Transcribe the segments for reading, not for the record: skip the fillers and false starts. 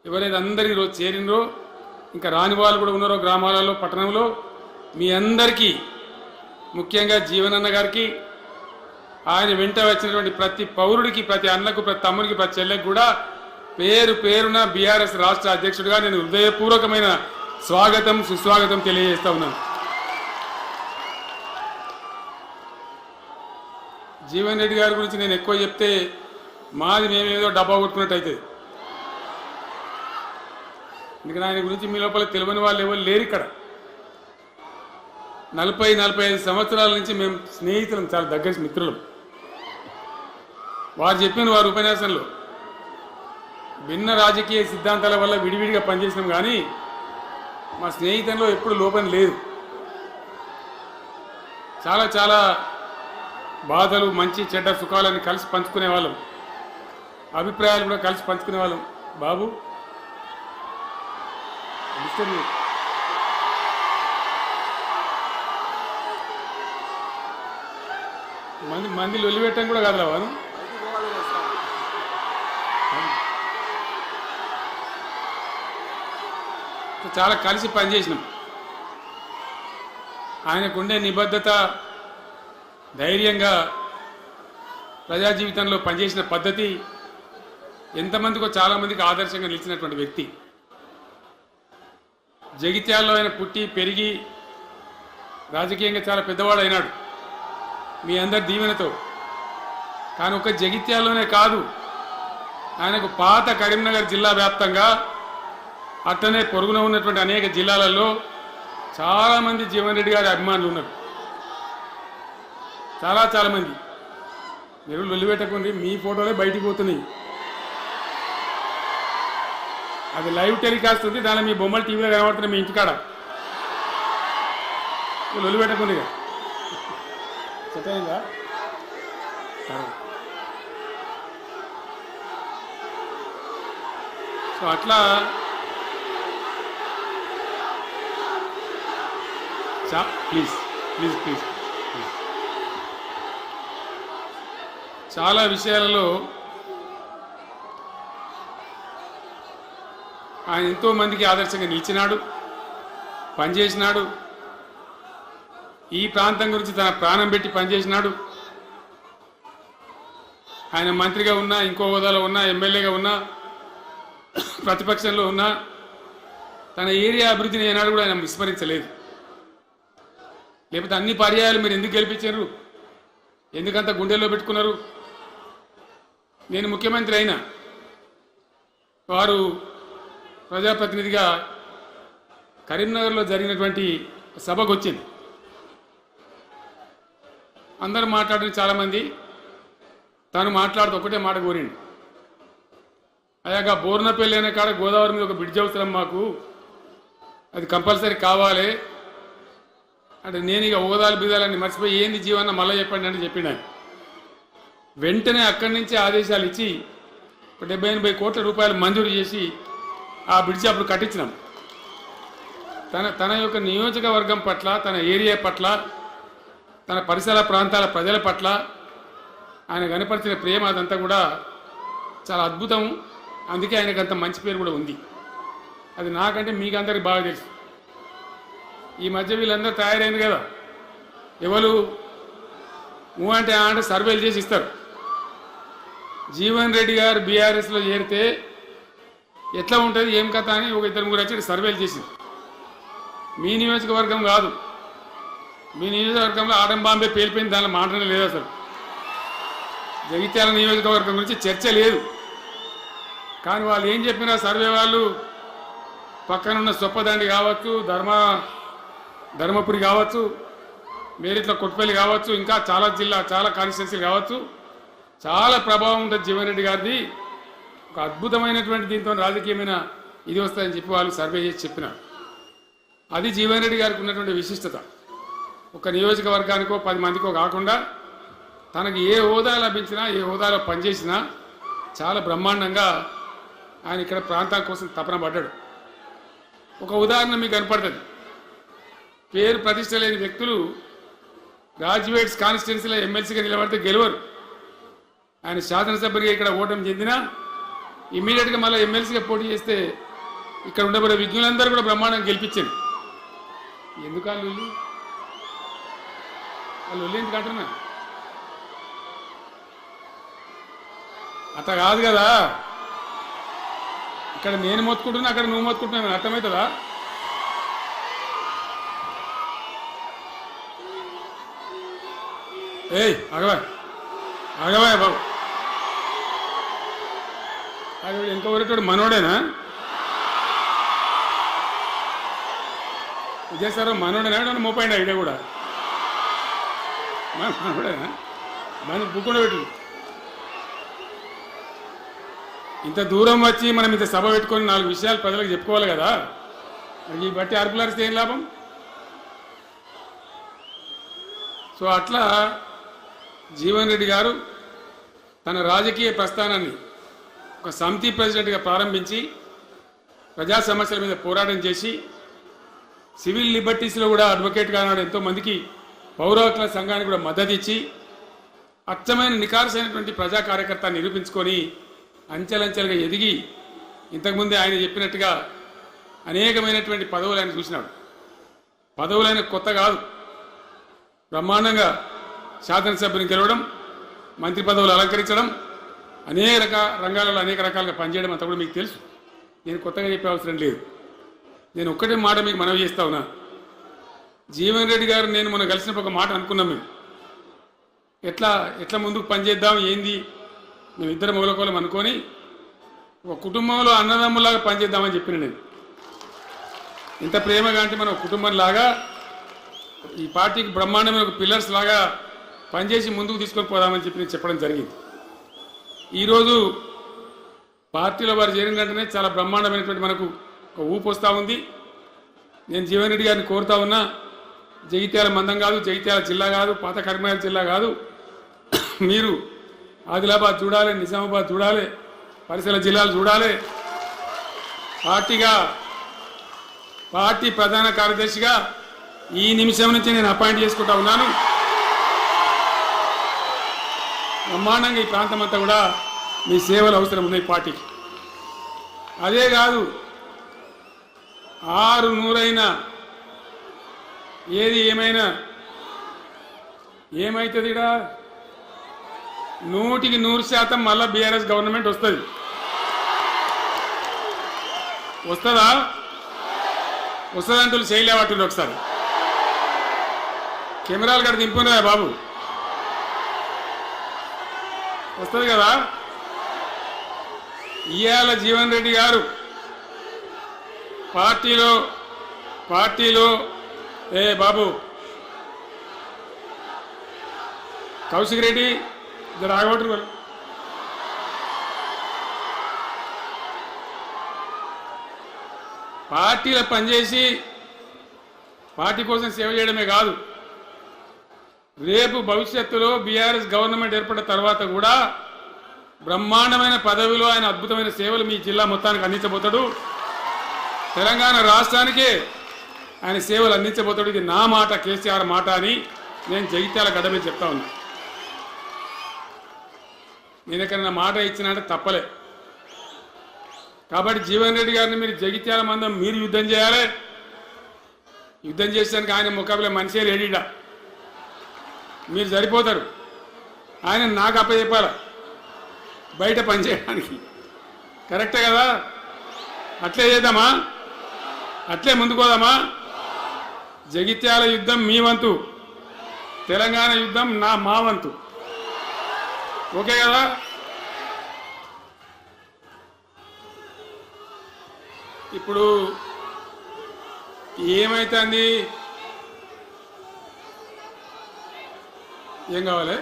ఎవరైతే అందరూ ఈరోజు చేరినరో ఇంకా రాని వాళ్ళు కూడా ఉన్నారో గ్రామాలలో పట్టణంలో మీ అందరికీ ముఖ్యంగా జీవనన్న గారికి ఆయన వెంట వచ్చినటువంటి ప్రతి పౌరుడికి ప్రతి అన్నకు ప్రతి తమ్ముడికి ప్రతి చెల్లెకి కూడా పేరు పేరున బీఆర్ఎస్ రాష్ట్ర అధ్యక్షుడిగా నేను హృదయపూర్వకమైన స్వాగతం సుస్వాగతం తెలియజేస్తా ఉన్నాను. జీవన్ రెడ్డి గారి గురించి నేను ఎక్కువ చెప్తే మాది మేమేదో డబ్బా కొట్టుకున్నట్టు అవుతుంది. ఎందుకంటే ఆయన గురించి మీ లోపల తెలియని వాళ్ళు ఎవరు లేరు. ఇక్కడ 40-45 సంవత్సరాల నుంచి మేము స్నేహితులం, చాలా దగ్గర మిత్రులం. వారు చెప్పిన వారి ఉపన్యాసంలో భిన్న రాజకీయ సిద్ధాంతాల వల్ల విడివిడిగా పనిచేసినాం, కానీ మా స్నేహితంలో ఎప్పుడు లోపం లేదు. చాలా చాలా బాధలు మంచి చెడ్డ సుఖాలని కలిసి పంచుకునే వాళ్ళం, అభిప్రాయాలు కూడా కలిసి పంచుకునే వాళ్ళం. బాబు మంది లొల్లి పెట్టడం కూడా కాదురా వాను. చాలా కలిసి పనిచేసినాం. ఆయనకుండే నిబద్ధత, ధైర్యంగా ప్రజా జీవితంలో పనిచేసిన పద్ధతి ఎంతమందికో చాలామందికి ఆదర్శంగా నిలిచినటువంటి వ్యక్తి. జగిత్యాలలో ఆయన పుట్టి పెరిగి రాజకీయంగా చాలా పెద్దవాడు అయినాడు మీ అందరి దీవెనతో. కానీ ఒక జగిత్యాలలోనే కాదు, ఆయనకు పాత కరీంనగర్ జిల్లా వ్యాప్తంగా అట్లనే పొరుగున ఉన్నటువంటి అనేక జిల్లాలలో చాలామంది జీవన్ రెడ్డి గారి అభిమానులు ఉన్నారు. చాలా మంది. మీరు లొల్లిపెట్టకుండా మీ ఫోటోలే బయటికి పోతున్నాయి. అది లైవ్ టెలికాస్ట్ ఉంది, దానిలో మీ బొమ్మలు టీవీలో కనబడుతున్నాయి మీ ఇంటికాడ. లొల్లిపెట్టకుండా చెప్పయిందా? సో అట్లా ప్లీజ్ ప్లీజ్ ప్లీజ్ చాలా విషయాలలో ఆయన ఎంతో మందికి ఆదర్శంగా నిలిచినాడు, పనిచేసినాడు. ఈ ప్రాంతం గురించి తన ప్రాణం పెట్టి పనిచేసినాడు. ఆయన మంత్రిగా ఉన్నా, ఇంకో హోదాలో ఉన్నా, ఎమ్మెల్యేగా ఉన్నా, ప్రతిపక్షంలో ఉన్నా తన ఏరియా అభివృద్ధిని ఏనాడు కూడా ఆయన విస్మరించలేదు. లేకపోతే అన్ని పర్యాయాలు మీరు ఎందుకు గెలిపించారు, ఎందుకంత గుండెల్లో పెట్టుకున్నారు? నేను ముఖ్యమంత్రి అయినా వారు ప్రజాప్రతినిధిగా కరీంనగర్లో జరిగినటువంటి సభకు వచ్చింది. అందరూ మాట్లాడిన చాలామంది, తాను మాట్లాడుతూ ఒకటే మాట కోరిండు. అయ్యాక బోర్నపల్లి అనే కాడ గోదావరి మీద ఒక బ్రిడ్జ్ అవసరం మాకు, అది కంపల్సరీ కావాలి అంటే నేను ఇక హోదాలు బిదాలని మర్చిపోయి ఏంది జీవన్న మళ్ళీ చెప్పండి అని చెప్పిండు ఆయన. వెంటనే అక్కడి నుంచి ఆదేశాలు ఇచ్చి 70-80 కోట్ల రూపాయలు మంజూరు చేసి ఆ బ్రిడ్జ్ అప్పుడు కట్టించినాం. తన యొక్క నియోజకవర్గం పట్ల, తన ఏరియా పట్ల, తన పరిసర ప్రాంతాల ప్రజల పట్ల ఆయన కనపరిచిన ప్రేమ అదంతా కూడా చాలా అద్భుతం. అందుకే ఆయనకు అంత మంచి పేరు కూడా ఉంది. అది నాకంటే మీకు అందరికి బాగా తెలుసు. ఈ మధ్య వీళ్ళందరూ తయారైంది కదా, ఎవరు అంటే అంటే సర్వేలు చేసి ఇస్తారు. జీవన్ రెడ్డి గారు బీఆర్ఎస్లో చేరితే ఎట్లా ఉంటుంది ఏం కథ అని ఒక 2-3 వచ్చి సర్వేలు చేసింది. మీ నియోజకవర్గం కాదు, మీ నియోజకవర్గంలో ఆటం బాంబే పేలిపోయింది, దానిలో మాటనే లేదు. అసలు జగిత్యాల నియోజకవర్గం గురించి చర్చ లేదు. కానీ వాళ్ళు ఏం చెప్పినా సర్వే వాళ్ళు పక్కనున్న సొప్పదండి కావచ్చు, ధర్మపురి కావచ్చు, మేరిట్ల కొట్టుపల్లి కావచ్చు, ఇంకా చాలా చాలా కాన్స్టిట్యున్సీలు కావచ్చు, చాలా ప్రభావం ఉంటుంది జీవన్ రెడ్డి గారిది. ఒక అద్భుతమైనటువంటి దీంతో రాజకీయమైన ఇది వస్తుందని చెప్పి వాళ్ళు సర్వే చేసి చెప్పినారు. అది జీవన్ రెడ్డి గారికి ఉన్నటువంటి విశిష్టత. ఒక నియోజకవర్గానికో 10 మందికో కాకుండా తనకు ఏ హోదా లభించినా, ఏ హోదాలో పనిచేసినా చాలా బ్రహ్మాండంగా ఆయన ఇక్కడ ప్రాంతం కోసం తపన పడ్డాడు. ఒక ఉదాహరణ మీకు కనపడుతుంది. పేరు ప్రతిష్ట లేని వ్యక్తులు గ్రాడ్యుయేట్స్ కాన్స్టిట్యున్సీలో ఎమ్మెల్సీగా నిలబడితే గెలవరు. ఆయన శాసనసభ్యుడిగా ఇక్కడ ఓటమి చెందినా ఇమ్మీడియట్గా మళ్ళీ ఎమ్మెల్సీగా పోటీ చేస్తే ఇక్కడ ఉండబోయే విజ్ఞులందరూ కూడా బ్రహ్మాండంగా గెలిపించాను. ఎందుకు ఆ లొల్లి ఎందుకు అంటున్నా? అట్లా కాదు కదా, ఇక్కడ నేను మొత్తుకుంటున్నా, అక్కడ నువ్వు మొత్తుకుంటున్నావు, అర్థమవుతుందా? ఏయ్ ఆగవా బాబు, ఇంకా ఊరేటోడు మనోడేనా? విజయసారు మనోడేనా? మోపాయిండా ఇడే కూడా మనోడేనా? మన బుక్కుండా పెట్టు. ఇంత దూరం వచ్చి మనం ఇంత సభ పెట్టుకొని 4 విషయాలు ప్రజలకు చెప్పుకోవాలి కదా, ఈ బట్టి అరుపులారిస్తే ఏం లాభం? సో అట్లా జీవన్ రెడ్డి గారు తన రాజకీయ ప్రస్థానాన్ని ఒక సమితి ప్రెసిడెంట్గా ప్రారంభించి ప్రజా సమస్యల మీద పోరాటం చేసి సివిల్ లిబర్టీస్లో కూడా అడ్వకేట్గా నాడు ఎంతోమందికి పౌర హక్కుల సంఘానికి కూడా మద్దతు ఇచ్చి అచ్చమైన నికార్సైనటువంటి ప్రజా కార్యకర్త నిరూపించుకొని అంచెలంచెలుగా ఎదిగి ఇంతకుముందే ఆయన చెప్పినట్టుగా అనేకమైనటువంటి పదవులు ఆయన చూసినాడు. పదవులైన కొత్త కాదు, బ్రహ్మాండంగా శాసనసభ్యుని గెలవడం, మంత్రి పదవులు అలంకరించడం, అనేక రంగాలలో అనేక రకాలుగా పనిచేయడం అంతా కూడా మీకు తెలుసు. నేను కొత్తగా చెప్పే అవసరం లేదు. నేను ఒక్కటే మాట మీకు మనవి చేస్తా ఉన్నా. జీవన్ రెడ్డి గారు నేను మొన్న కలిసినప్పుడు ఒక మాట అనుకున్నాం. మేము ఎట్లా ముందుకు పనిచేద్దాం ఏంది, మేము ఇద్దరు మొగలకోలం అనుకొని ఒక కుటుంబంలో అన్నదమ్ములాగా పనిచేద్దామని చెప్పిన నేను. ఇంత ప్రేమగా అంటే మనం కుటుంబంలాగా ఈ పార్టీకి బ్రహ్మాండమైన ఒక పిల్లర్స్ లాగా పనిచేసి ముందుకు తీసుకొని పోదామని చెప్పి నేను చెప్పడం జరిగింది. ఈరోజు పార్టీలో వారు చేరిన వెంటనే చాలా బ్రహ్మాండమైనటువంటి మనకు ఒక ఊపు వస్తూ ఉంది. నేను జీవన్ రెడ్డి గారిని కోరుతా ఉన్నా, జగిత్యాల మందం కాదు, జగిత్యాల జిల్లా కాదు, పాత కరీంనగర్ జిల్లా కాదు, మీరు ఆదిలాబాద్ చూడాలి, నిజామాబాద్ చూడాలి, పరిసర జిల్లాలు చూడాలి. పార్టీ ప్రధాన కార్యదర్శిగా ఈ నిమిషం నుంచి నేను అపాయింట్ చేసుకుంటా ఉన్నాను. బ్రహ్మాండంగా ఈ ప్రాంతం అంతా కూడా మీ సేవలు అవసరం ఉన్నాయి పార్టీకి. అదే కాదు, 600 ఏది ఏమైనా ఏమవుతుంది, ఇక్కడ 100% మళ్ళా బీఆర్ఎస్ గవర్నమెంట్ వస్తుంది. వస్తుందంటూ చేయలేవట్టుంది. ఒకసారి కెమెరాలు కూడా దింపున్నాయా బాబు? వస్తుంది కదా. ఇవాళ జీవన్ రెడ్డి గారు పార్టీలో బాబు కౌశిక్ రెడ్డి ఇద్దరు ఆగబట్టరు వాళ్ళు. పార్టీలో పనిచేసి పార్టీ కోసం సేవ చేయడమే కాదు, రేపు భవిష్యత్తులో బీఆర్ఎస్ గవర్నమెంట్ ఏర్పడిన తర్వాత కూడా బ్రహ్మాండమైన పదవిలో ఆయన అద్భుతమైన సేవలు మీ జిల్లా మొత్తానికి అందించబోతాడు. తెలంగాణ రాష్ట్రానికే ఆయన సేవలు అందించబోతాడు. ఇది నా మాట, కేసీఆర్ మాట అని నేను జగిత్యాల గడ్డ మీద చెప్తా ఉన్నా. నేను ఎక్కడన్నా మాట ఇచ్చినంటే తప్పలే. కాబట్టి జీవన్ రెడ్డి గారిని మీరు జగిత్యాల మందం మీరు యుద్ధం చేయాలి. యుద్ధం చేసానికి ఆయన ముఖాబిలా మనిషే లేడీడా, మీరు సరిపోతారు. ఆయన నాకు అప్పచెప్పాల బయట పనిచేయడానికి. కరెక్టే కదా? అట్లే చేద్దామా? అట్లే ముందుకోదామా? జగిత్యాల యుద్ధం మీ వంతు, తెలంగాణ యుద్ధం మా వంతు. ఓకే కదా? ఇప్పుడు ఏమైతుంది? ఏం కావాలి?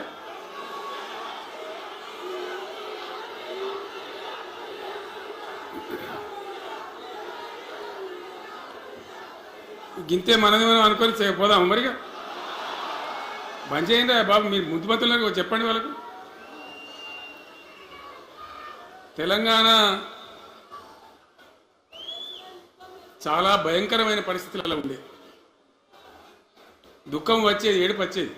గింతే మనది మనం అనుకొని పోదాము. మరిగా బంద్ చేయండి బాబు, మీరు ముద్దుమతులకు చెప్పండి వాళ్ళకు. తెలంగాణ చాలా భయంకరమైన పరిస్థితులలో ఉండే, దుఃఖం వచ్చేది, ఏడుపు వచ్చేది.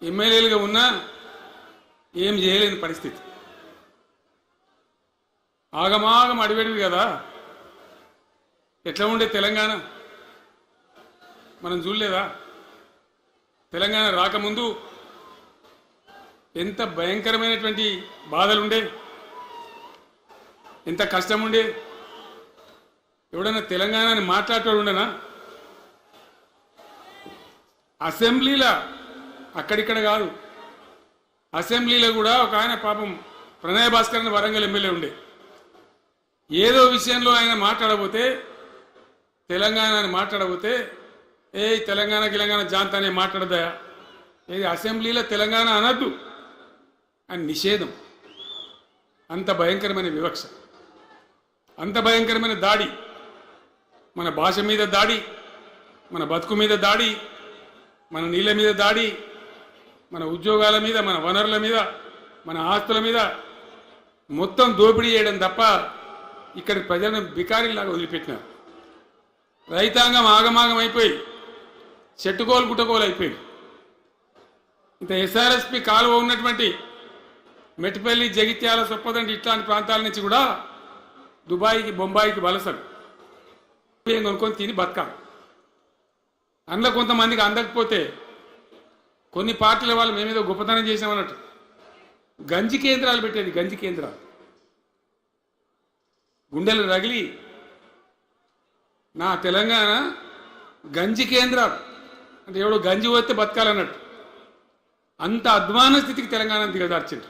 ఎమ్మెల్యేలుగా ఉన్నా ఏం చేయలేని పరిస్థితి. ఆగమాగం అడివేడివి కదా, ఎట్లా ఉండే తెలంగాణ మనం చూడలేదా? తెలంగాణ రాకముందు ఎంత భయంకరమైనటువంటి బాధలుండే, ఎంత కష్టం ఉండే. ఎవడన్నా తెలంగాణని మాట్లాడేవాడు ఉండనా? అసెంబ్లీలో అక్కడిక్కడ కాదు, అసెంబ్లీలో కూడా ఒక ఆయన పాపం ప్రణయ్ భాస్కర్ అని వరంగల్ ఎమ్మెల్యే ఉండే, ఏదో విషయంలో ఆయన మాట్లాడబోతే, తెలంగాణని మాట్లాడబోతే తెలంగాణ జాంతానే మాట్లాడదా, ఏది అసెంబ్లీలో తెలంగాణ అనద్దు అని నిషేధం. అంత భయంకరమైన వివక్ష, అంత భయంకరమైన దాడి, మన భాష మీద దాడి, మన బతుకు మీద దాడి, మన నీళ్ళ మీద దాడి, మన ఉద్యోగాల మీద, మన వనరుల మీద, మన ఆస్తుల మీద మొత్తం దోపిడీ చేయడం తప్ప ఇక్కడి ప్రజలను బికారీలాగా వదిలిపెట్టినారు. రైతాంగం ఆగమాగం అయిపోయి చెట్టుకోలు గుట్టకోలు అయిపోయింది. ఇంత ఎస్ఆర్ఎస్పి కాలువ ఉన్నటువంటి మెట్టిపల్లి, జగిత్యాల, సొప్పదండి ఇట్లాంటి ప్రాంతాల నుంచి కూడా దుబాయ్కి, బొంబాయికి వలసలు కొనుక్కొని తిని బతకాలి. అందులో కొంతమందికి అందకపోతే కొన్ని పార్టీల వాళ్ళు మేమేదో గొప్పతనం చేసామన్నట్టు గంజి కేంద్రాలు పెట్టేది. గంజి కేంద్రాలు గుండెలు రగిలి, నా తెలంగాణ గంజి కేంద్రాలు అంటే ఎవడో గంజి పోతే బతకాలన్నట్టు అంత అధ్వాన స్థితికి తెలంగాణ దిగదార్చింది.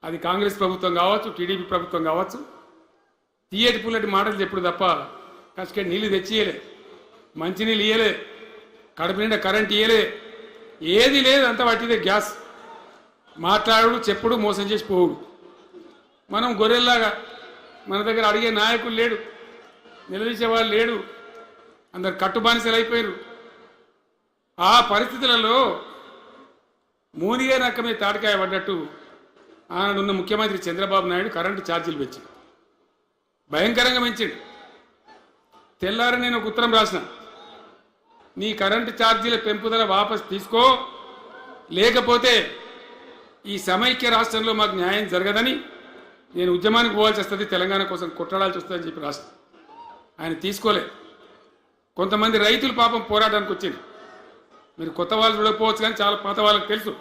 అది కాంగ్రెస్ ప్రభుత్వం కావచ్చు, టీడీపీ ప్రభుత్వం కావచ్చు, తీయటి పుల్లటి మాటలు చెప్పుడు తప్ప కష్టం నీళ్ళు తెచ్చియలే, మంచినీళ్ళు ఇయ్యలే, కడుపు నిండా కరెంట్ ఇయ్యలే, ఏది లేదు. అంత పట్టిదే గ్యాస్. మాట్లాడు, చెప్పుడు, మోసం చేసి పోవుడు. మనం గొర్రెల్లాగా మన దగ్గర అడిగే నాయకులు లేడు, నిలదీసేవాళ్ళు లేడు, అందరు కట్టుబానిసలు అయిపోయారు. ఆ పరిస్థితులలో మూనిగే నక్క మీద తాటికాయ పడ్డట్టు ఆనాడున్న ముఖ్యమంత్రి చంద్రబాబు నాయుడు కరెంటు ఛార్జీలు పెంచాడు, భయంకరంగా పెంచాడు. తెల్లారి నేను ఒక ఉత్తరం రాసిన, నీ కరెంటు ఛార్జీల పెంపుదల వాపసు తీసుకో, లేకపోతే ఈ సమైక్య రాష్ట్రంలో మాకు న్యాయం జరగదని నేను ఉద్యమానికి పోవాల్సి వస్తుంది, తెలంగాణ కోసం కొట్టడాల్సి వస్తుందని చెప్పి రాష్ట్రం. ఆయన తీసుకోలే. కొంతమంది రైతులు పాపం పోరాటానికి వచ్చింది. మీరు కొత్త వాళ్ళు చూడకపోవచ్చు కానీ చాలా పాత వాళ్ళకి తెలుసు.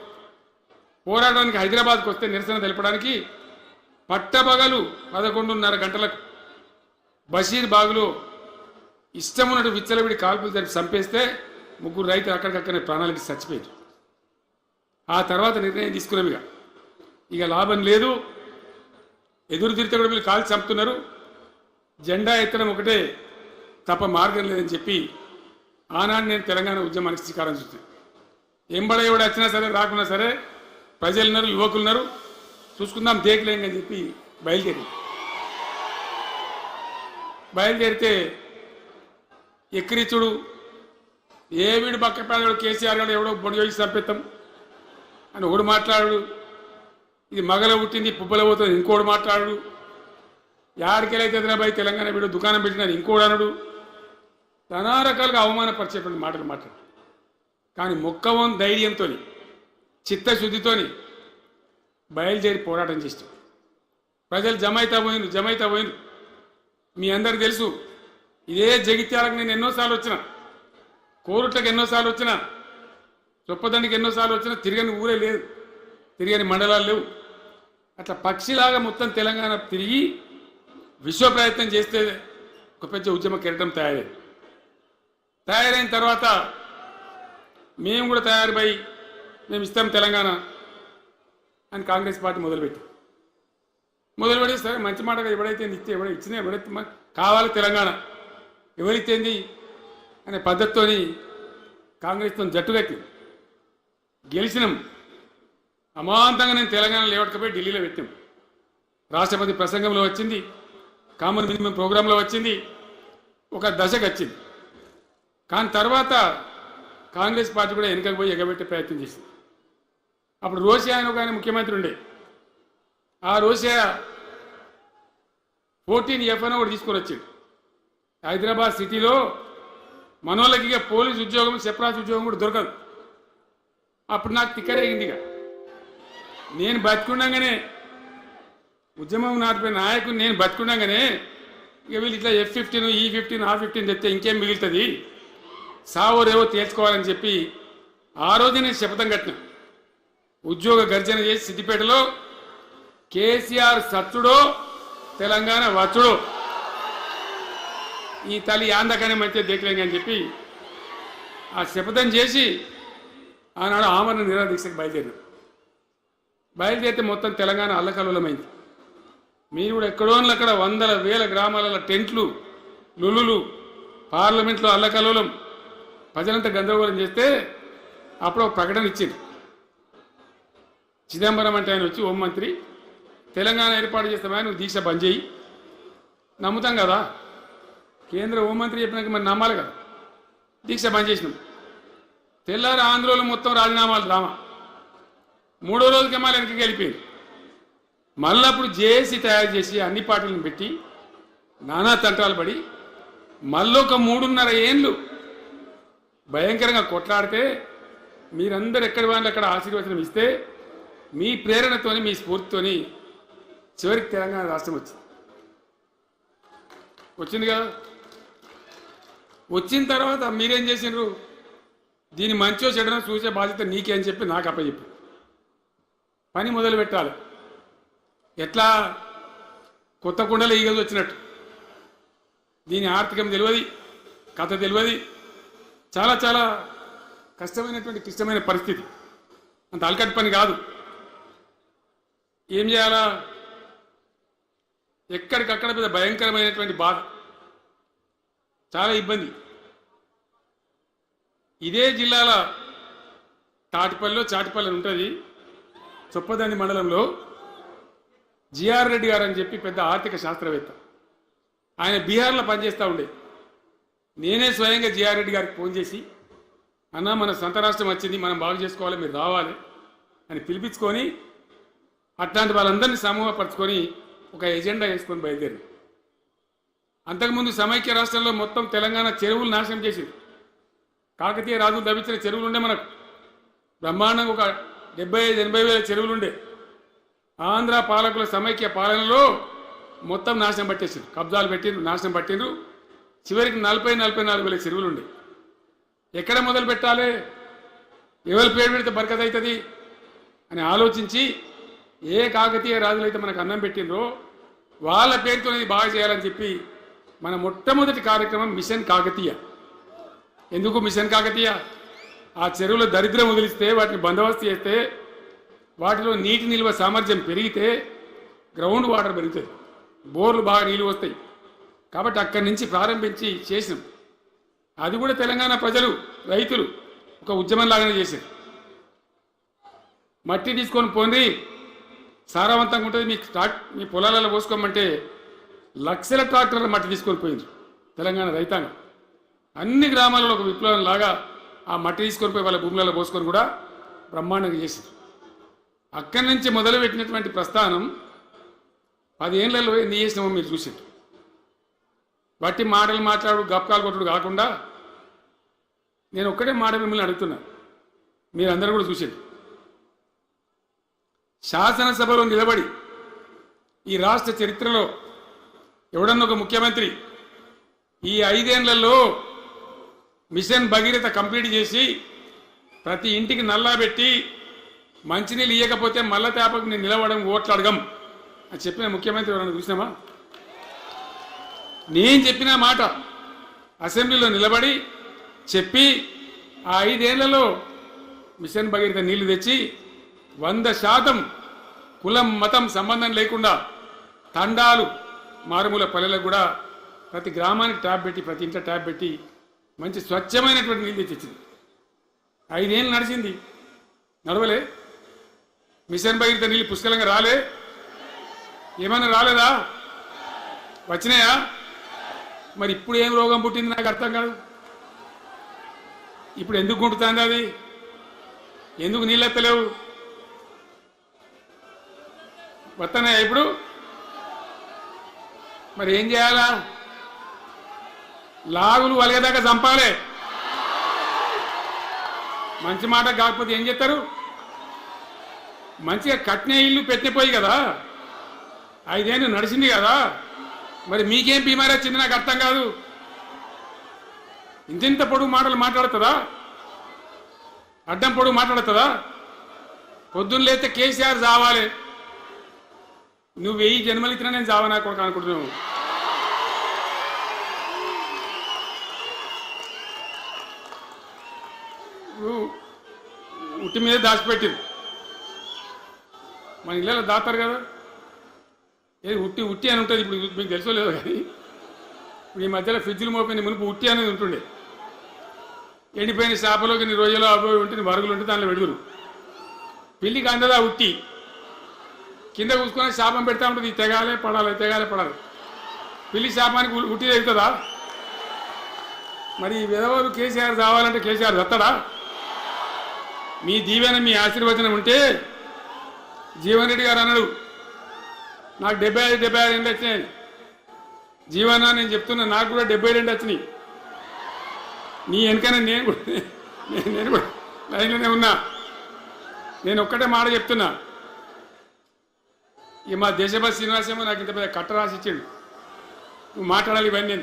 పోరాటానికి హైదరాబాద్కి వస్తే నిరసన తెలపడానికి పట్టబగలు 11:30 గంటలకు బషీర్ బాగులో ఇష్టం ఉన్నట్టు విచ్చలవిడి కాల్పులు జరిపి చంపేస్తే 3 రైతులు అక్కడికక్కడనే ప్రాణాలకి చచ్చిపోయారు. ఆ తర్వాత నిర్ణయం తీసుకున్నాం, ఇక లాభం లేదు, ఎదురు తిరిగితే కూడా వీళ్ళు కాల్చి చంపుతున్నారు, జెండా ఎత్తడం ఒకటే తప్ప మార్గం లేదని చెప్పి ఆనాడు నేను తెలంగాణ ఉద్యమానికి శ్రీకారం చుట్టాను. ఎంబడ ఎవడు వచ్చినా సరే రాకున్నా సరే ప్రజలున్నారు, యువకులున్నారు, చూసుకుందాం దేకలేం అని చెప్పి బయలుదేరితే ఎక్కిరిచుడు, ఏ వీడు పక్కపేదడు కేసీఆర్ గారు ఎవడో బొడి చేసి చంపేస్తాం అని ఒకడు మాట్లాడు, ఇది మగల పుట్టింది పుబ్బల పోతుంది ఇంకోడు మాట్లాడు, యాడికెళ్ళైతే హైదరాబాద్ తెలంగాణ వీడు దుకాణం పెట్టినది ఇంకోడు అనడు, నానా రకాలుగా అవమానపరిచేటువంటి మాటలు మాట్లాడు. కానీ మొక్కవం ధైర్యంతో, చిత్తశుద్ధితోని బయలుదేరి పోరాటం చేస్తాం. ప్రజలు జమైతా పోయిన మీ అందరికి తెలుసు. ఇదే జగిత్యాలకు నేను ఎన్నోసార్లు వచ్చిన, కోరుట్లకు ఎన్నోసార్లు వచ్చిన, చొప్పదండికి ఎన్నోసార్లు వచ్చినా తిరగని ఊరే లేదు, తిరగని మండలాలు లేవు. అట్లా పక్షిలాగా మొత్తం తెలంగాణ తిరిగి విశ్వ ప్రయత్నం చేస్తే ఒక పెద్ద ఉద్యమ కెరటం తయారైన తర్వాత మేము కూడా తయారుపై మేము ఇస్తాం తెలంగాణ అని కాంగ్రెస్ పార్టీ మొదలుపెట్టి సరే మంచి మాటగా ఎవడైతే ఇస్తే ఇచ్చినా ఎవడైతే కావాలి తెలంగాణ ఎవరితేంది అనే పద్ధతితోని కాంగ్రెస్తో జట్టుగట్టి గెలిచినాం. అమాంతంగా నేను తెలంగాణ లేవట్టుకపోయి ఢిల్లీలో పెట్టాం. రాష్ట్రపతి ప్రసంగంలో వచ్చింది, కామన్ మినిమం ప్రోగ్రాంలో వచ్చింది, ఒక దశకు వచ్చింది. కానీ తర్వాత కాంగ్రెస్ పార్టీ కూడా వెనుకకు పోయి ఎగబెట్టే ప్రయత్నం చేసింది. అప్పుడు రోషియా అని ఒక ఆయన ముఖ్యమంత్రి ఉండే, ఆ రోషియా 14F అని ఒకటి తీసుకొని వచ్చాడు. హైదరాబాద్ సిటీలో మనోళ్ళకి ఇక పోలీసు ఉద్యోగం, సెపరాజ్ ఉద్యోగం కూడా దొరకదు. అప్పుడు నాకు తిక్కరేగింది. ఇక నేను బతికుండగానే ఉద్యమం నాటిపోయిన నాయకుని నేను బతుకున్నాగానే ఇక వీళ్ళు ఇట్లా F-15 E-15 R-15 తెస్తే ఇంకేం మిగులుతుంది సావోరేవో తేల్చుకోవాలని చెప్పి ఆ రోజు నేను శపథం కట్టిన ఉద్యోగ గర్జన చేసి సిద్దిపేటలో కేసీఆర్ సచ్చుడో తెలంగాణ వచ్చుడో ఈ తల్లి ఆందకనే మంచిగా దేకలేంగా అని చెప్పి ఆ శపథం చేసి ఆనాడు ఆమరణ నిరాహార దీక్షకు బయలుదేరితే మొత్తం తెలంగాణ అల్లకల్లోలమైంది. మీరు కూడా ఎక్కడో అక్కడ వందల వేల గ్రామాలలో టెంట్లు లులులు పార్లమెంట్లో అల్లకల్లోలం ప్రజలంతా గందరగోళం చేస్తే అప్పుడు ఒక ప్రకటన ఇచ్చింది. చిదంబరం అంటే ఆయన వచ్చి హోంమంత్రి తెలంగాణ ఏర్పాటు చేస్తామని నువ్వు దీక్ష బంద్ చేయి నమ్ముతాం కదా కేంద్ర హోంమంత్రి చెప్పినాక మరి నమ్మాలి కదా దీక్ష బంద్ చేసినాం. తెల్లారి ఆంధ్రలో మొత్తం రాజీనామాలు డ్రామా. మూడో రోజుకి మళ్ళీ వెనక్కి వెళ్ళిపోయింది. మళ్ళీ అప్పుడు జేఏసీ తయారు చేసి అన్ని పార్టీలను పెట్టి నానా తంటాలు పడి మళ్ళొక 3.5 ఏళ్ళు భయంకరంగా కొట్లాడితే మీరందరూ ఎక్కడి వాళ్ళు అక్కడ ఆశీర్వచనం ఇస్తే మీ ప్రేరణతోని మీ స్ఫూర్తితోని చివరికి తెలంగాణ రాష్ట్రం వచ్చింది కదా. వచ్చిన తర్వాత మీరేం చేసినారు? దీని మంచో చెడనో చూసే బాధ్యత నీకే అని చెప్పి నాకు అప్పచెప్పు పని మొదలు పెట్టాలి. ఎట్లా కొత్త కుండలో ఈగలు వచ్చినట్టు దీని ఆర్థికం తెలియదు, కథ తెలియదు. చాలా చాలా కష్టమైనటువంటి క్లిష్టమైన పరిస్థితి. అంత అలకటి పని కాదు. ఏం చేయాలా? ఎక్కడికక్కడ పెద్ద భయంకరమైనటువంటి బాధ, చాలా ఇబ్బంది. ఇదే జిల్లాల చాటిపల్లి ఉంటుంది చొప్పదండి మండలంలో జిఆర్ రెడ్డి గారు అని చెప్పి పెద్ద ఆర్థిక శాస్త్రవేత్త. ఆయన బీహార్లో పనిచేస్తూ ఉండే. నేనే స్వయంగా జిఆర్ రెడ్డి గారికి ఫోన్ చేసి అన్న మన సొంత రాష్ట్రం వచ్చింది, మనం బాగు చేసుకోవాలి, మీరు రావాలి అని పిలిపించుకొని అట్లాంటి వాళ్ళందరినీ సమూహపరచుకొని ఒక ఎజెండా వేసుకొని బయలుదేరి. అంతకుముందు సమైక్య రాష్ట్రంలో మొత్తం తెలంగాణ చెరువులు నాశనం చేసింది. కాకతీయ రాజులు తవ్వించిన చెరువులు ఉండే మనకు బ్రహ్మాండంగా ఒక 75-80 వేల చెరువులు ఉండే. ఆంధ్ర పాలకుల సమైక్య పాలనలో మొత్తం నాశనం పట్టేసారు. కబ్జాలు పెట్టిండ్రు, నాశనం పట్టిండ్రు. చివరికి 40-44 వేల చెరువులు ఉండే. ఎక్కడ మొదలు పెట్టాలి, ఎవరి పేరు పెడితే బరకత్ అవుతుంది అని ఆలోచించి ఏ కాకతీయ రాజులైతే మనకు అన్నం పెట్టిండ్రో వాళ్ళ పేరుతో ఇది బాగా చేయాలని చెప్పి మన మొట్టమొదటి కార్యక్రమం మిషన్ కాకతీయ. ఎందుకు మిషన్ కాకతీయ? ఆ చెరువులో దరిద్రం వదిలిస్తే, వాటిని బందోబస్తు చేస్తే, వాటిలో నీటి నిల్వ సామర్థ్యం పెరిగితే గ్రౌండ్ వాటర్ పెరుగుతుంది, బోర్లు బాగా నీళ్ళు వస్తాయి. కాబట్టి అక్కడి నుంచి ప్రారంభించి చేసినాం. అది కూడా తెలంగాణ ప్రజలు, రైతులు ఒక ఉద్యమంలాగానే చేశారు. మట్టి తీసుకొని పోండి, సారవంతంగా ఉంటుంది, మీ పొలాలలో పోసుకోమంటే లక్షల ట్రాక్టర్ల మట్టి తీసుకొని పోయింది తెలంగాణ రైతాంగం. అన్ని గ్రామాలలో ఒక విప్లవం లాగా ఆ మట్టి తీసుకొని పోయి వాళ్ళ భూములలో పోసుకొని కూడా బ్రహ్మాండంగా చేసింది. అక్కడి నుంచి మొదలుపెట్టినటువంటి ప్రస్థానం 10 ఏళ్లలో ఎన్ని చేసినామో మీరు చూసారు. బట్టి మాటలు మాట్లాడు గప్కాలు కొట్టుడు కాకుండా నేను ఒక్కటే మాట మిమ్మల్ని అడుగుతున్నా, మీరందరూ కూడా చూసారు. శాసనసభలో నిలబడి ఈ రాష్ట్ర చరిత్రలో ఎవడన్నా ఒక ముఖ్యమంత్రి ఈ 5 ఏళ్లలో మిషన్ భగీరథ కంప్లీట్ చేసి ప్రతి ఇంటికి నల్లా పెట్టి మంచినీళ్ళు ఇవ్వకపోతే మల్ల తేపకు నేను నిలవడం ఓట్లు అడగం అని చెప్పిన ముఖ్యమంత్రి ఎవరన్నా చూసినామా? నేను చెప్పిన మాట అసెంబ్లీలో నిలబడి చెప్పి ఆ 5 ఏళ్లలో మిషన్ భగీరథ నీళ్లు తెచ్చి 100% కులం మతం సంబంధం లేకుండా తండాలు మారుమూల పల్లెలకు కూడా ప్రతి గ్రామానికి ట్యాప్ పెట్టి, ప్రతి ఇంట్లో ట్యాప్ పెట్టి మంచి స్వచ్ఛమైనటువంటి నీళ్ళు తెచ్చింది. 5 ఏళ్ళు నడిచింది, నడవలే. మిషన్ భగీరథ నీళ్ళు పుష్కలంగా రాలే? ఏమైనా రాలేదా? వచ్చినాయా? మరి ఇప్పుడు ఏం రోగం పుట్టింది నాకు అర్థం కాదు. ఇప్పుడు ఎందుకు గుంటుతుంది అది? ఎందుకు నీళ్ళు ఎత్తలేవు? వస్తున్నాయా ఇప్పుడు? మరి ఏం చేయాలా? లాగులు వలిగేదాకా చంపాలి. మంచి మాట కాకపోతే ఏం చేస్తారు? మంచిగా కట్నే ఇల్లు పెట్టిపోయి కదా, 5 ఏళ్ళు నడిచింది కదా, మరి మీకేం బీమారీ వచ్చింది నాకు అర్థం కాదు. ఇంత పొడుగు మాటలు మాట్లాడుతుందా? అడ్డం పొడుగు మాట్లాడుతుందా? పొద్దున్న లేస్తే కేసీఆర్ చావాలి, నువ్వు 1000 జన్మలు ఇచ్చినా నేను చావనా కొడుకు అనుకుంటున్నావు. ఉట్టి మీద దాచిపెట్టింది, మన ఇళ్ళలో దాతారు కదా, ఏది ఉట్టి ఉట్టి అని ఉంటుంది. ఇప్పుడు మీకు తెలుసో లేదో కానీ ఇప్పుడు ఈ మధ్యలో ఫ్రిడ్జ్లు మోపింది, మునుపు ఉట్టి అనేది ఉంటుండే. ఎండిపోయిన చేపలోకి నీ రోజులో అవి ఉంటుంది, మరుగులు ఉంటే దానిలో పెడుగురు. పిల్లికి అందదా ఉట్టి, కింద కూసుకొని శాపం పెడతా ఉంటుంది, తెగాలే పడాలి తెగాలే పడాలి. పిల్లి శాపానికి ఉట్టి తెగుతుందా? మరి విధవలు కేసీఆర్ రావాలంటే కేసీఆర్ దత్తడా? మీ దీవెన మీ ఆశీర్వచనం ఉంటే జీవన్ రెడ్డి గారు అన్నాడు, నాకు 75 ఏళ్ళు వచ్చినాయి. జీవన నేను చెప్తున్నా, నాకు కూడా 72 వచ్చినాయి. నీ వెనకనే నేను కూడా లైన్లోనే ఉన్నా. నేను ఒక్కటే మాట చెప్తున్నా, ఇక మా దేశభక్తి శ్రీనివాసేమో నాకు ఇంత పెద్ద కట్ట రాసి ఇచ్చాడు, నువ్వు మాట్లాడాలి ఇవన్నీ.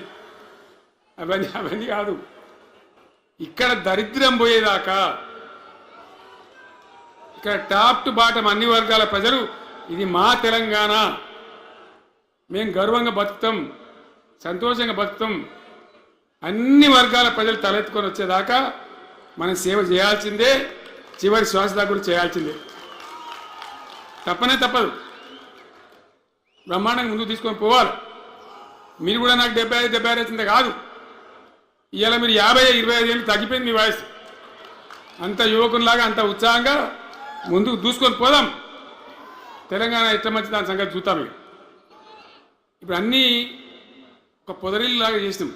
అవన్నీ కాదు, ఇక్కడ దరిద్రం పోయేదాకా ఇక్కడ టాప్ టు బాటం అన్ని వర్గాల ప్రజలు ఇది మా తెలంగాణ, మేము గర్వంగా బతుకుతాం, సంతోషంగా బతుకుతాం, అన్ని వర్గాల ప్రజలు తలెత్తుకొని వచ్చేదాకా మనం సేవ చేయాల్సిందే, చివరి శ్వాస దాకా కూడా చేయాల్సిందే, తప్పనే తప్పదు. బ్రహ్మాండంగా ముందుకు తీసుకొని పోవాలి. మీరు కూడా నాకు 75 వచ్చిందే కాదు, ఇవాళ మీరు 50-25 ఏళ్ళు తగ్గిపోయింది మీ వయసు. అంత యువకునిలాగా అంత ఉత్సాహంగా ముందుకు దూసుకొని పోదాం. తెలంగాణ ఎట్లా మంచి దాని సంగతి చూద్దాం. ఇప్పుడు అన్నీ ఒక పొదరిల్లాగా చేసినాం.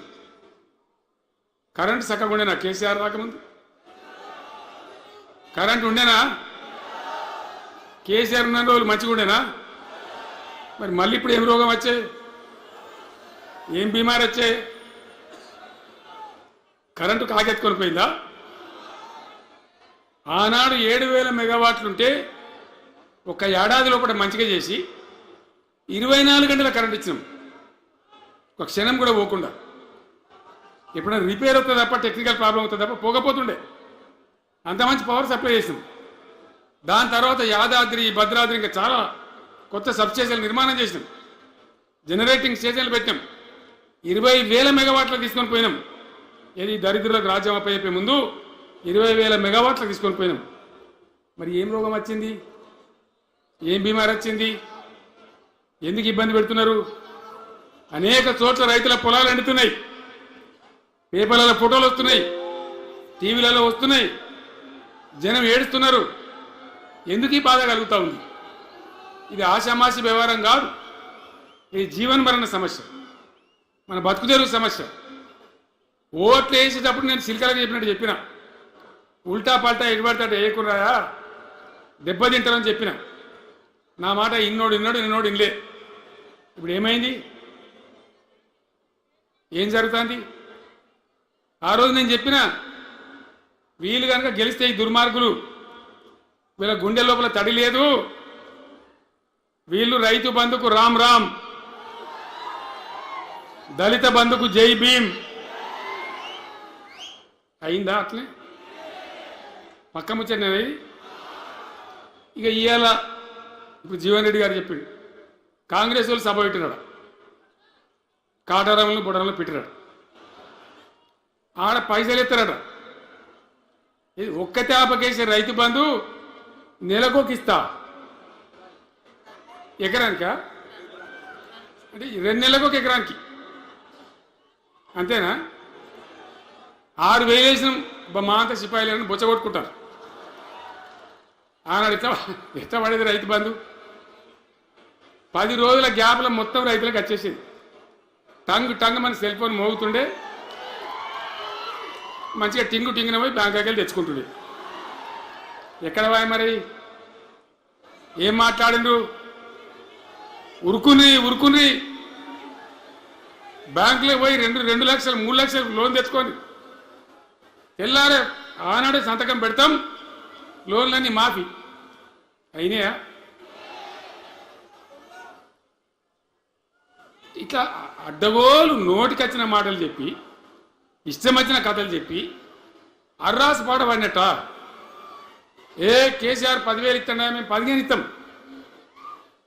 కరెంటు చక్కగా ఉండేనా కేసీఆర్ రాకముందు? కరెంటు ఉండేనా? కేసీఆర్ ఉన్న రోజులు మంచిగా ఉండేనా? మరి మళ్ళీ ఇప్పుడు ఏం రోగం వచ్చాయి, ఏం బీమారి వచ్చాయి? కరెంటు కాకెత్తుకొని పోయిందా? ఆనాడు 7000 మెగావాట్లు ఉంటే ఒక ఏడాది లోపల మంచిగా చేసి 24 గంటల కరెంట్ ఇచ్చినాం, ఒక క్షణం కూడా పోకుండా. ఎప్పుడైనా రిపేర్ అవుతుంది తప్ప, టెక్నికల్ ప్రాబ్లం అవుతుంది తప్ప పోకపోతుండే. అంత మంచి పవర్ సప్లై చేసినాం. దాని తర్వాత యాదాద్రి, భద్రాద్రి ఇంకా చాలా కొత్త సబ్స్టేషన్లు నిర్మాణం చేసినాం, జనరేటింగ్ స్టేషన్లు పెట్టినాం, 20,000 మెగావాట్లు తీసుకొని పోయినాం. ఏది దరిద్రులకు రాజ్యం అప్పయ్యే ముందు 20,000 మెగావాట్లు తీసుకొని పోయినాం. మరి ఏం రోగం వచ్చింది, ఏం బీమారి వచ్చింది, ఎందుకు ఇబ్బంది పెడుతున్నారు? అనేక చోట్ల రైతుల పొలాలు ఎండుతున్నాయి, పేపర్లలో ఫోటోలు వస్తున్నాయి, టీవీలలో వస్తున్నాయి, జనం ఏడుస్తున్నారు. ఎందుకు ఈ బాధ కలుగుతూ ఉంది? ఇది ఆషామాషి వ్యవహారం కాదు, ఇది జీవన్మరణ సమస్య, మన బతుకు తెరువు సమస్య. ఓట్లు వేసేటప్పుడు నేను సిల్కలకు చెప్పినట్టు చెప్పిన, ఉల్టా పల్టా ఎటుపడతాడు వేయకురాయా దెబ్బతింటారని చెప్పిన. నా మాట ఇన్నోడు ఇన్నలే. ఇప్పుడు ఏమైంది, ఏం జరుగుతుంది? ఆ రోజు నేను చెప్పిన, వీళ్ళు కనుక గెలిస్తే ఈ దుర్మార్గులు, వీళ్ళ గుండె లోపల తడి లేదు, వీళ్ళు రైతు బంధుకు రామ్ రామ్, దళిత బంధుకు జై భీమ్. అయిందా? అట్లే పక్క ముచ్చట. ఇక ఇవాళ ఇప్పుడు జీవన్ రెడ్డి గారు చెప్పిండు, కాంగ్రెస్ వాళ్ళు సభ పెట్టినాడు, కాటారంలో బుడరంలో పెట్టినాడు, ఆడ పైసలు ఎత్తారట. ఇది ఒక్కతే ఆపకేసే రైతు బంధు నెలకొకిస్తా, ఎకరానికా అంటే 2 నెలలకు ఒక ఎకరానికి, అంతేనా? 6,000 వేసినాం, మా అంత సిపాయిలను బొచ్చగొట్టుకుంటారు. ఆనాడు ఎట్లా పడేది రైతు బంధు? 10 రోజుల గ్యాప్లో మొత్తం రైతులకు వచ్చేసింది. టంగ్ మన సెల్ ఫోన్ మోగుతుండే, మంచిగా టింగున పోయి బ్యాంకాకి వెళ్ళి తెచ్చుకుంటుండే. ఎక్కడ పోయి మరి? ఏం మాట్లాడిండ్రు? ఉరుకుని బ్యాంకులో పోయి 2 లక్షలు 3 లక్షలు లోన్ తెచ్చుకొని తెల్లారే ఆనాడే సంతకం పెడతాం, లోన్లన్నీ మాఫీ అయినాయా? ఇట్లా అడ్డగోలు నోటికొచ్చిన మాటలు చెప్పి ఇష్టం వచ్చిన కథలు చెప్పి అర్రాసు పాట పడినట్ట. కేసీఆర్ 10,000 ఇస్తాడా, మేము 15 ఇస్తాం.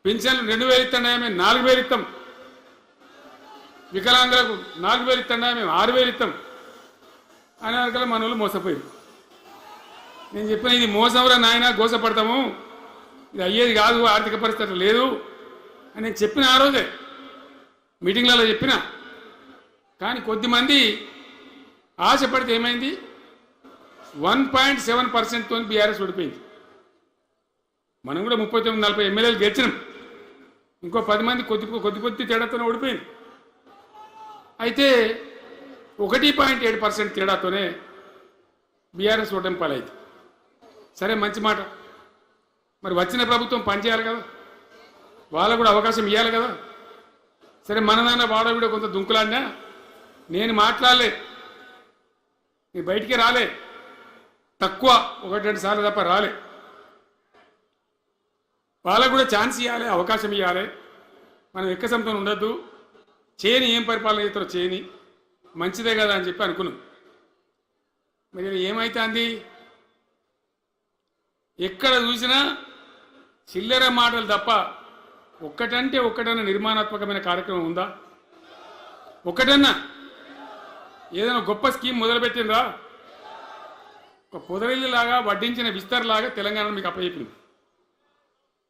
పెన్షన్లు 2,000 ఇస్తాడా, మేము 4,000 ఇస్తాం. వికలాంగులకు 4,000 ఇస్తాడా, మేము 6,000 ఇస్తాం అనే వరకు మన వాళ్ళు మోసపోయారు. నేను చెప్పిన ఇది మోసంరా నాయన, గోసపడతాము, ఇది అయ్యేది కాదు, ఆర్థిక పరిస్థితి లేదు అని నేను చెప్పిన ఆ రోజే మీటింగ్లలో చెప్పిన. కానీ కొద్దిమంది ఆశపడితే ఏమైంది, 1.7%తో బీఆర్ఎస్ ఓడిపోయింది. మనం కూడా 39-40 ఎమ్మెల్యేలు గెలిచినాం. ఇంకో 10 మంది కొద్ది తేడాతోనే ఓడిపోయింది. అయితే 1.7% తేడాతోనే బీఆర్ఎస్ ఓటమి పాలైంది. సరే, మంచి మాట. మరి వచ్చిన ప్రభుత్వం పనిచేయాలి కదా, వాళ్ళకు కూడా అవకాశం ఇవ్వాలి కదా. సరే, మన నాన్న వాడ కూడా కొంత దుంకులాడినా నేను మాట్లాడలే, నేను బయటికి రాలే, తక్కువ 1-2 సార్లు తప్ప రాలే. వాళ్ళకు కూడా ఛాన్స్ ఇవ్వాలి, అవకాశం ఇవ్వాలి. మనం ఎక్కసంతో ఉండొద్దు, చేయని ఏం పరిపాలన చేస్తారో చేయని, మంచిదే కదా అని చెప్పి అనుకున్నాం. మరి ఏమైతుంది, ఎక్కడ చూసినా చిల్లర మాటలు తప్ప ఒక్కటంటే ఒక్కటన్నా నిర్మాణాత్మకమైన కార్యక్రమం ఉందా? ఒక్కటన్నా ఏదైనా గొప్ప స్కీమ్ మొదలుపెట్టిందా? ఒక పొదరిల్లులాగా వడ్డించిన విస్తరలాగా తెలంగాణ మీకు అప్పచెప్పింది.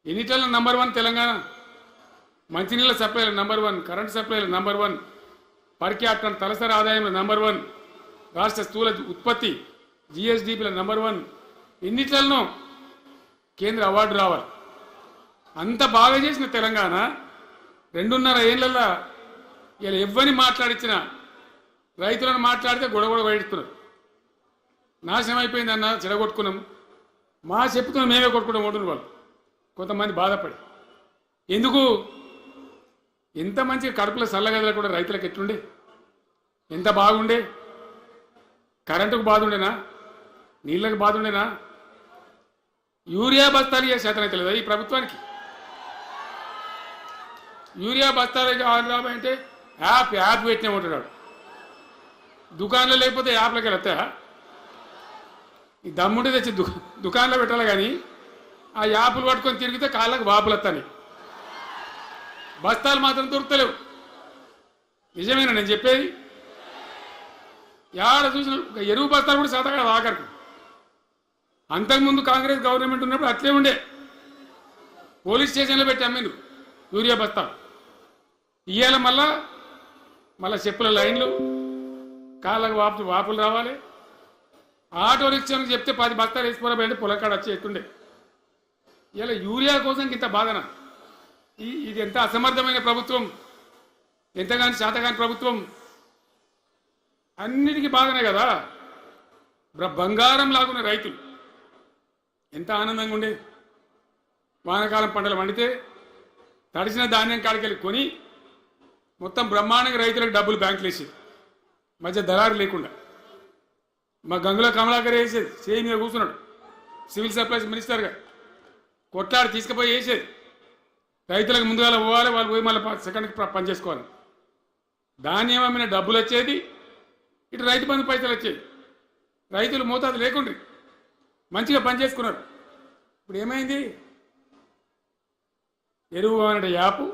ఎన్నిటల నంబర్ 1 తెలంగాణ, మంచినీళ్ళ సప్లైలో నంబర్ 1, కరెంట్ సప్లైలో నంబర్ 1, పర్ క్యాపిటల్ తలసరి ఆదాయంలో నంబర్ 1, రాష్ట్ర స్థూల ఉత్పత్తి జిఎస్డిపిలో నంబర్ 1. ఎన్నిట్లలో కేంద్ర అవార్డు రావాలి. అంత బాగా చేసిన తెలంగాణ 2.5 ఏళ్లలో ఇలా ఎవ్వరిని మాట్లాడించిన రైతులను మాట్లాడితే గొడవ వేడుతున్నారు. నాశనం అయిపోయిందన్న, చెడగొట్టుకున్నాం, మా చెప్పుతో మేమే కొట్టుకుంటాం ఓటును వాళ్ళు కొంతమంది బాధపడి. ఎందుకు? ఎంత మంచిగా కడుపుల చల్లగదలు కూడా రైతులకు ఎట్లుండే, ఎంత బాగుండే. కరెంటుకు బాధ ఉండేనా, నీళ్ళకు బాధ ఉండేనా? యూరియా బస్తాలు ఇయ్యే శాతం అయితే లేదా ఈ ప్రభుత్వానికి? యూరియా బస్తాలు కావాలి అంటే యాప్ పెట్టినే ఉంటాడు. దుకాణంలో లేకపోతే యాప్లోకి వెళ్తాయా? ఈ దమ్ముంటే తెచ్చి దుకాణంలో పెట్టాలి, కానీ ఆ యాప్లు పట్టుకొని తిరిగితే కాళ్ళకు వాపులు వస్తాయి. బస్తాలు మాత్రం దొరుకుతలేవు. నిజమేనా నేను చెప్పేది? యాడ చూసిన ఎరువు బస్తాలు కూడా శాతం కాదు ఆఖరికి. అంతకుముందు కాంగ్రెస్ గవర్నమెంట్ ఉన్నప్పుడు అట్లే ఉండే, పోలీస్ స్టేషన్లో పెట్టి అమ్మిండు యూరియా బస్తాలు. ఇవాళ మళ్ళా చెప్పుల లైన్లు, కాళ్ళకు వాపులు రావాలి. ఆటో రిక్షానికి చెప్తే 10 బస్తాలు వేసుకోవాలంటే పొలకాడ వచ్చి ఎత్తుండే. ఇలా యూరియా కోసం ఇంత బాధన. ఇది ఎంత అసమర్థమైన ప్రభుత్వం, ఎంతగాని శాతగాని ప్రభుత్వం. అన్నిటికీ బాగానే కదా. బంగారం లాగున్న రైతులు ఎంత ఆనందంగా ఉండే. వానాకాలం పంటలు పండితే తడిసిన ధాన్యం కాడికెళ్ళి కొని మొత్తం బ్రహ్మాండంగా రైతులకు డబ్బులు బ్యాంకులు వేసేది, మధ్య దళారు లేకుండా. మా గంగుల కమలాకర్ వేసేది, చేయి మీద కూర్చున్నాడు సివిల్ సప్లైస్ మినిస్టర్గా, కొట్లాడి తీసుకుపోయి వేసేది. రైతులకు ముందుగా పోవాలి, వాళ్ళు పోయి మళ్ళీ సెకండ్కి పని చేసుకోవాలి. ధాన్యం అమ్మిన డబ్బులు వచ్చేది, ఇటు రైతు బంధు పైసలు వచ్చేది. రైతులు మోతాదు లేకుండా మంచిగా పని చేసుకున్నారు. ఇప్పుడు ఏమైంది? ఎరువు అనే యాపు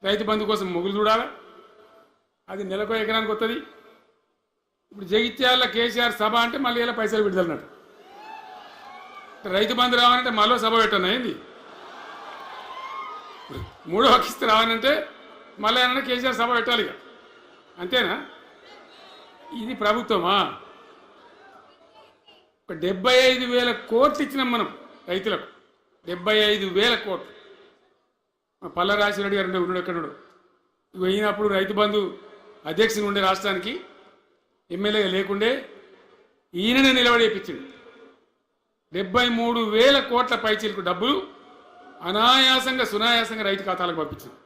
రైతు బంధు కోసం మొగులు చూడాలి, అది నెలకో ఎకరానికి వస్తుంది. ఇప్పుడు జగిత్యాల కేసీఆర్ సభ అంటే మళ్ళీ ఇలా పైసలు విడుదలన్నట్టు. రైతు బంధు రావాలంటే మళ్ళీ సభ పెట్టను అయింది. 3వ కిస్తీ రావాలంటే మళ్ళీ ఏమన్నా కేసీఆర్ సభ పెట్టాలి. ఇక అంతేనా? ఇది ప్రభుత్వమా? ఒక 75,000 కోట్లు ఇచ్చినాం మనం రైతులకు. 75,000 కోట్లు. మా పల్ల రాజశేఖర గారు ఉన్నాడు, ఎక్కడున్నాడు? ఇవి అయినప్పుడు రైతు బంధు అధ్యక్షుడు ఉండే రాష్ట్రానికి ఎమ్మెల్యేగా లేకుండే ఈయననే నిలబడి వేయించింది. 73,000 కోట్ల పైచీలకు డబ్బులు అనాయాసంగా సునాయాసంగా రైతు ఖాతాలకు పంపించింది.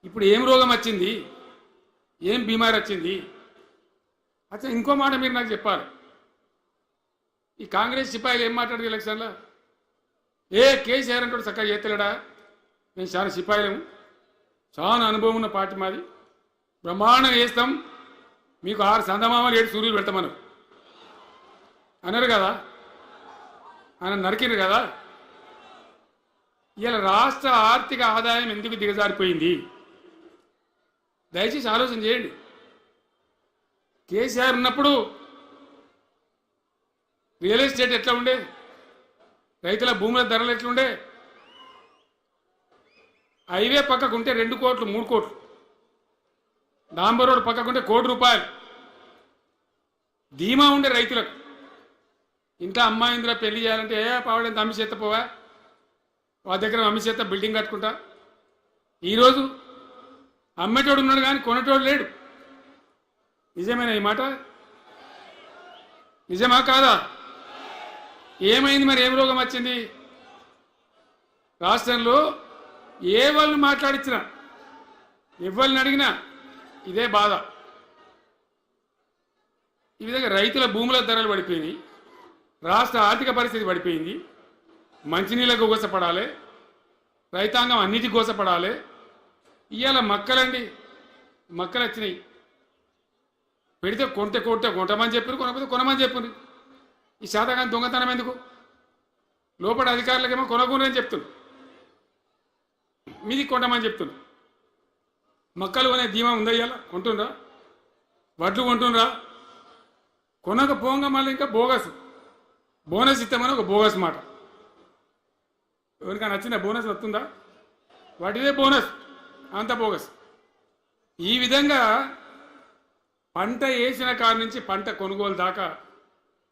ఇప్పుడు ఏం రోగం వచ్చింది, ఏం బీమారి వచ్చింది? అచ్చా, ఇంకో మాట మీరు నాకు చెప్పాలి. ఈ కాంగ్రెస్ సిపాయిలు ఏం మాట్లాడారు ఎలక్షన్లో? కేసీఆర్ అంటాడు చక్కగా చేస్తలేడా, మేము చాలా సిపాయిలేము, చాలా అనుభవం ఉన్న పార్టీ మాది. బ్రహ్మాండంగా చేస్తాం. మీకు 6 సందమామలు 7 సూర్యులు పెడతామను అన్నారు కదా, ఆయన నరికిరు కదా. ఇలా రాష్ట్ర ఆర్థిక ఆదాయం ఎందుకు దిగజారిపోయింది? దయచేసి ఆలోచన చేయండి. కేసీఆర్ ఉన్నప్పుడు రియల్ ఎస్టేట్ ఎట్లా ఉండే, రైతుల భూముల ధరలు ఎట్లుండే, హైవే పక్కకుంటే 2 కోట్లు 3 కోట్లు, డాంబర్ రోడ్ పక్కకుంటే ₹1 కోటి ధీమా ఉండే రైతులకు. ఇంట్లో అమ్మాయింద్ర పెళ్లి చేయాలంటే పావడంత అమ్మి చేత పోవా, వాళ్ళ దగ్గర అమ్మి చేత బిల్డింగ్ కట్టుకుంటా. ఈరోజు అమ్మేటోడు ఉన్నాడు కానీ కొనేటోడు లేడు. నిజమేనా ఈ మాట? నిజమా కాదా? ఏమైంది మరి? ఏం రోగం వచ్చింది? రాష్ట్రంలో ఏ వాళ్ళని మాట్లాడించినా ఎవరిని అడిగినా ఇదే బాధ. ఈ విధంగా రైతుల భూముల ధరలు పడిపోయినాయి, రాష్ట్ర ఆర్థిక పరిస్థితి పడిపోయింది. మంచినీళ్ళకు గోసపడాలి, రైతాంగం అన్నిటికీ గోసపడాలి. ఇవాళ మక్కలండి, మక్కలు వచ్చినాయి. పెడితే కొంటమని చెప్పారు, కొనకపోతే కొనమని చెప్పారు. ఈ శాతకాన్ని దొంగతనం ఎందుకు? లోపల అధికారులకేమో కొనకూడదని చెప్తున్నారు, మీది కొంటమని చెప్తున్నారు. మక్కలు కొనే ధీమా ఉందా? ఇవాళ కొంటుండ్రా? వడ్లు కొంటుండ్రా? కొనకపోగా మళ్ళీ ఇంకా బోనస్ ఇస్తామని ఒక బోగస్ మాట. ఎవరికైనా నచ్చిన బోనస్ వస్తుందా? వాటిదే బోనస్, అంత బోగస్. ఈ విధంగా పంట వేసిన కాడ నుంచి పంట కొనుగోలు దాకా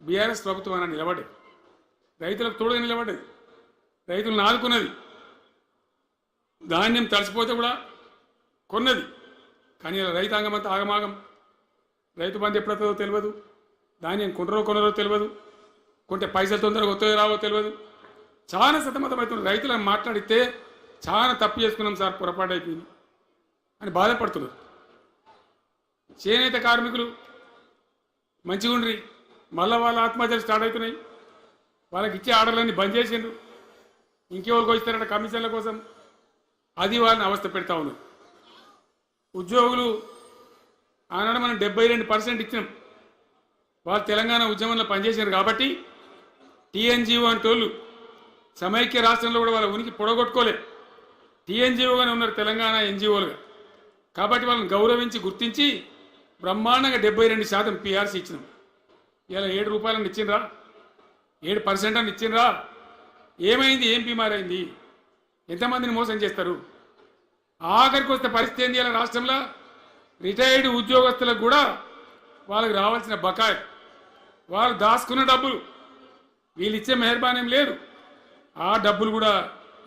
బీఆర్ఎస్ ప్రభుత్వం అన్న నిలబడ్డది, రైతులకు తోడుగా నిలబడ్డది, రైతులను ఆదుకున్నది. ధాన్యం తడిసిపోతే కూడా కొన్నది. కానీ ఇలా రైతాంగం అంతా ఆగమాగం. రైతు బంధు ఎప్పుడవుతుందో తెలియదు, ధాన్యం కొనరో తెలియదు, కొంటే పైసలు తొందరగా వస్తాయో రావో తెలియదు. చాలా సతమతమవుతున్నారు. రైతులను మాట్లాడితే చాలా తప్పు చేసుకున్నాం సార్, పొరపాటు అయిపోయింది అని బాధపడుతున్నారు. చేనేత కార్మికులు మంచిగా ఉండ్రి, మళ్ళీ వాళ్ళ ఆత్మహత్యలు స్టార్ట్ అవుతున్నాయి. వాళ్ళకి ఇచ్చే ఆర్డర్లన్నీ బంద్ చేసిండ్రు. ఇంకెవరికి ఇస్తారట కమిషన్ల కోసం, అది వాళ్ళని అవస్థ పెడతా ఉన్నారు. ఉద్యోగులు ఆనాడు మనం 72% ఇచ్చినాం. వాళ్ళు తెలంగాణ ఉద్యమంలో పనిచేశారు కాబట్టి టీఎన్జిఓ అంటోళ్ళు సమైక్య రాష్ట్రంలో కూడా వాళ్ళ ఉనికి పొడగొట్టుకోలే. టీఎన్జిఓగానే ఉన్నారు తెలంగాణ ఎన్జిఓలుగా. కాబట్టి వాళ్ళని గౌరవించి గుర్తించి బ్రహ్మాండంగా 72% పిఆర్సీ ఇచ్చినాం. ఇలా ₹7 ఇచ్చిండ్రా, 7% అని ఇచ్చిండ్రా. ఏమైంది? ఏం బీమారైంది? ఎంతమందిని మోసం చేస్తారు? ఆఖరికి వస్తే పరిస్థితి ఏంది? ఇలా రాష్ట్రంలో రిటైర్డ్ ఉద్యోగస్తులకు కూడా వాళ్ళకి రావాల్సిన బకాయి, వాళ్ళు దాచుకున్న డబ్బులు వీళ్ళు ఇచ్చే మెహర్బానేం లేదు, ఆ డబ్బులు కూడా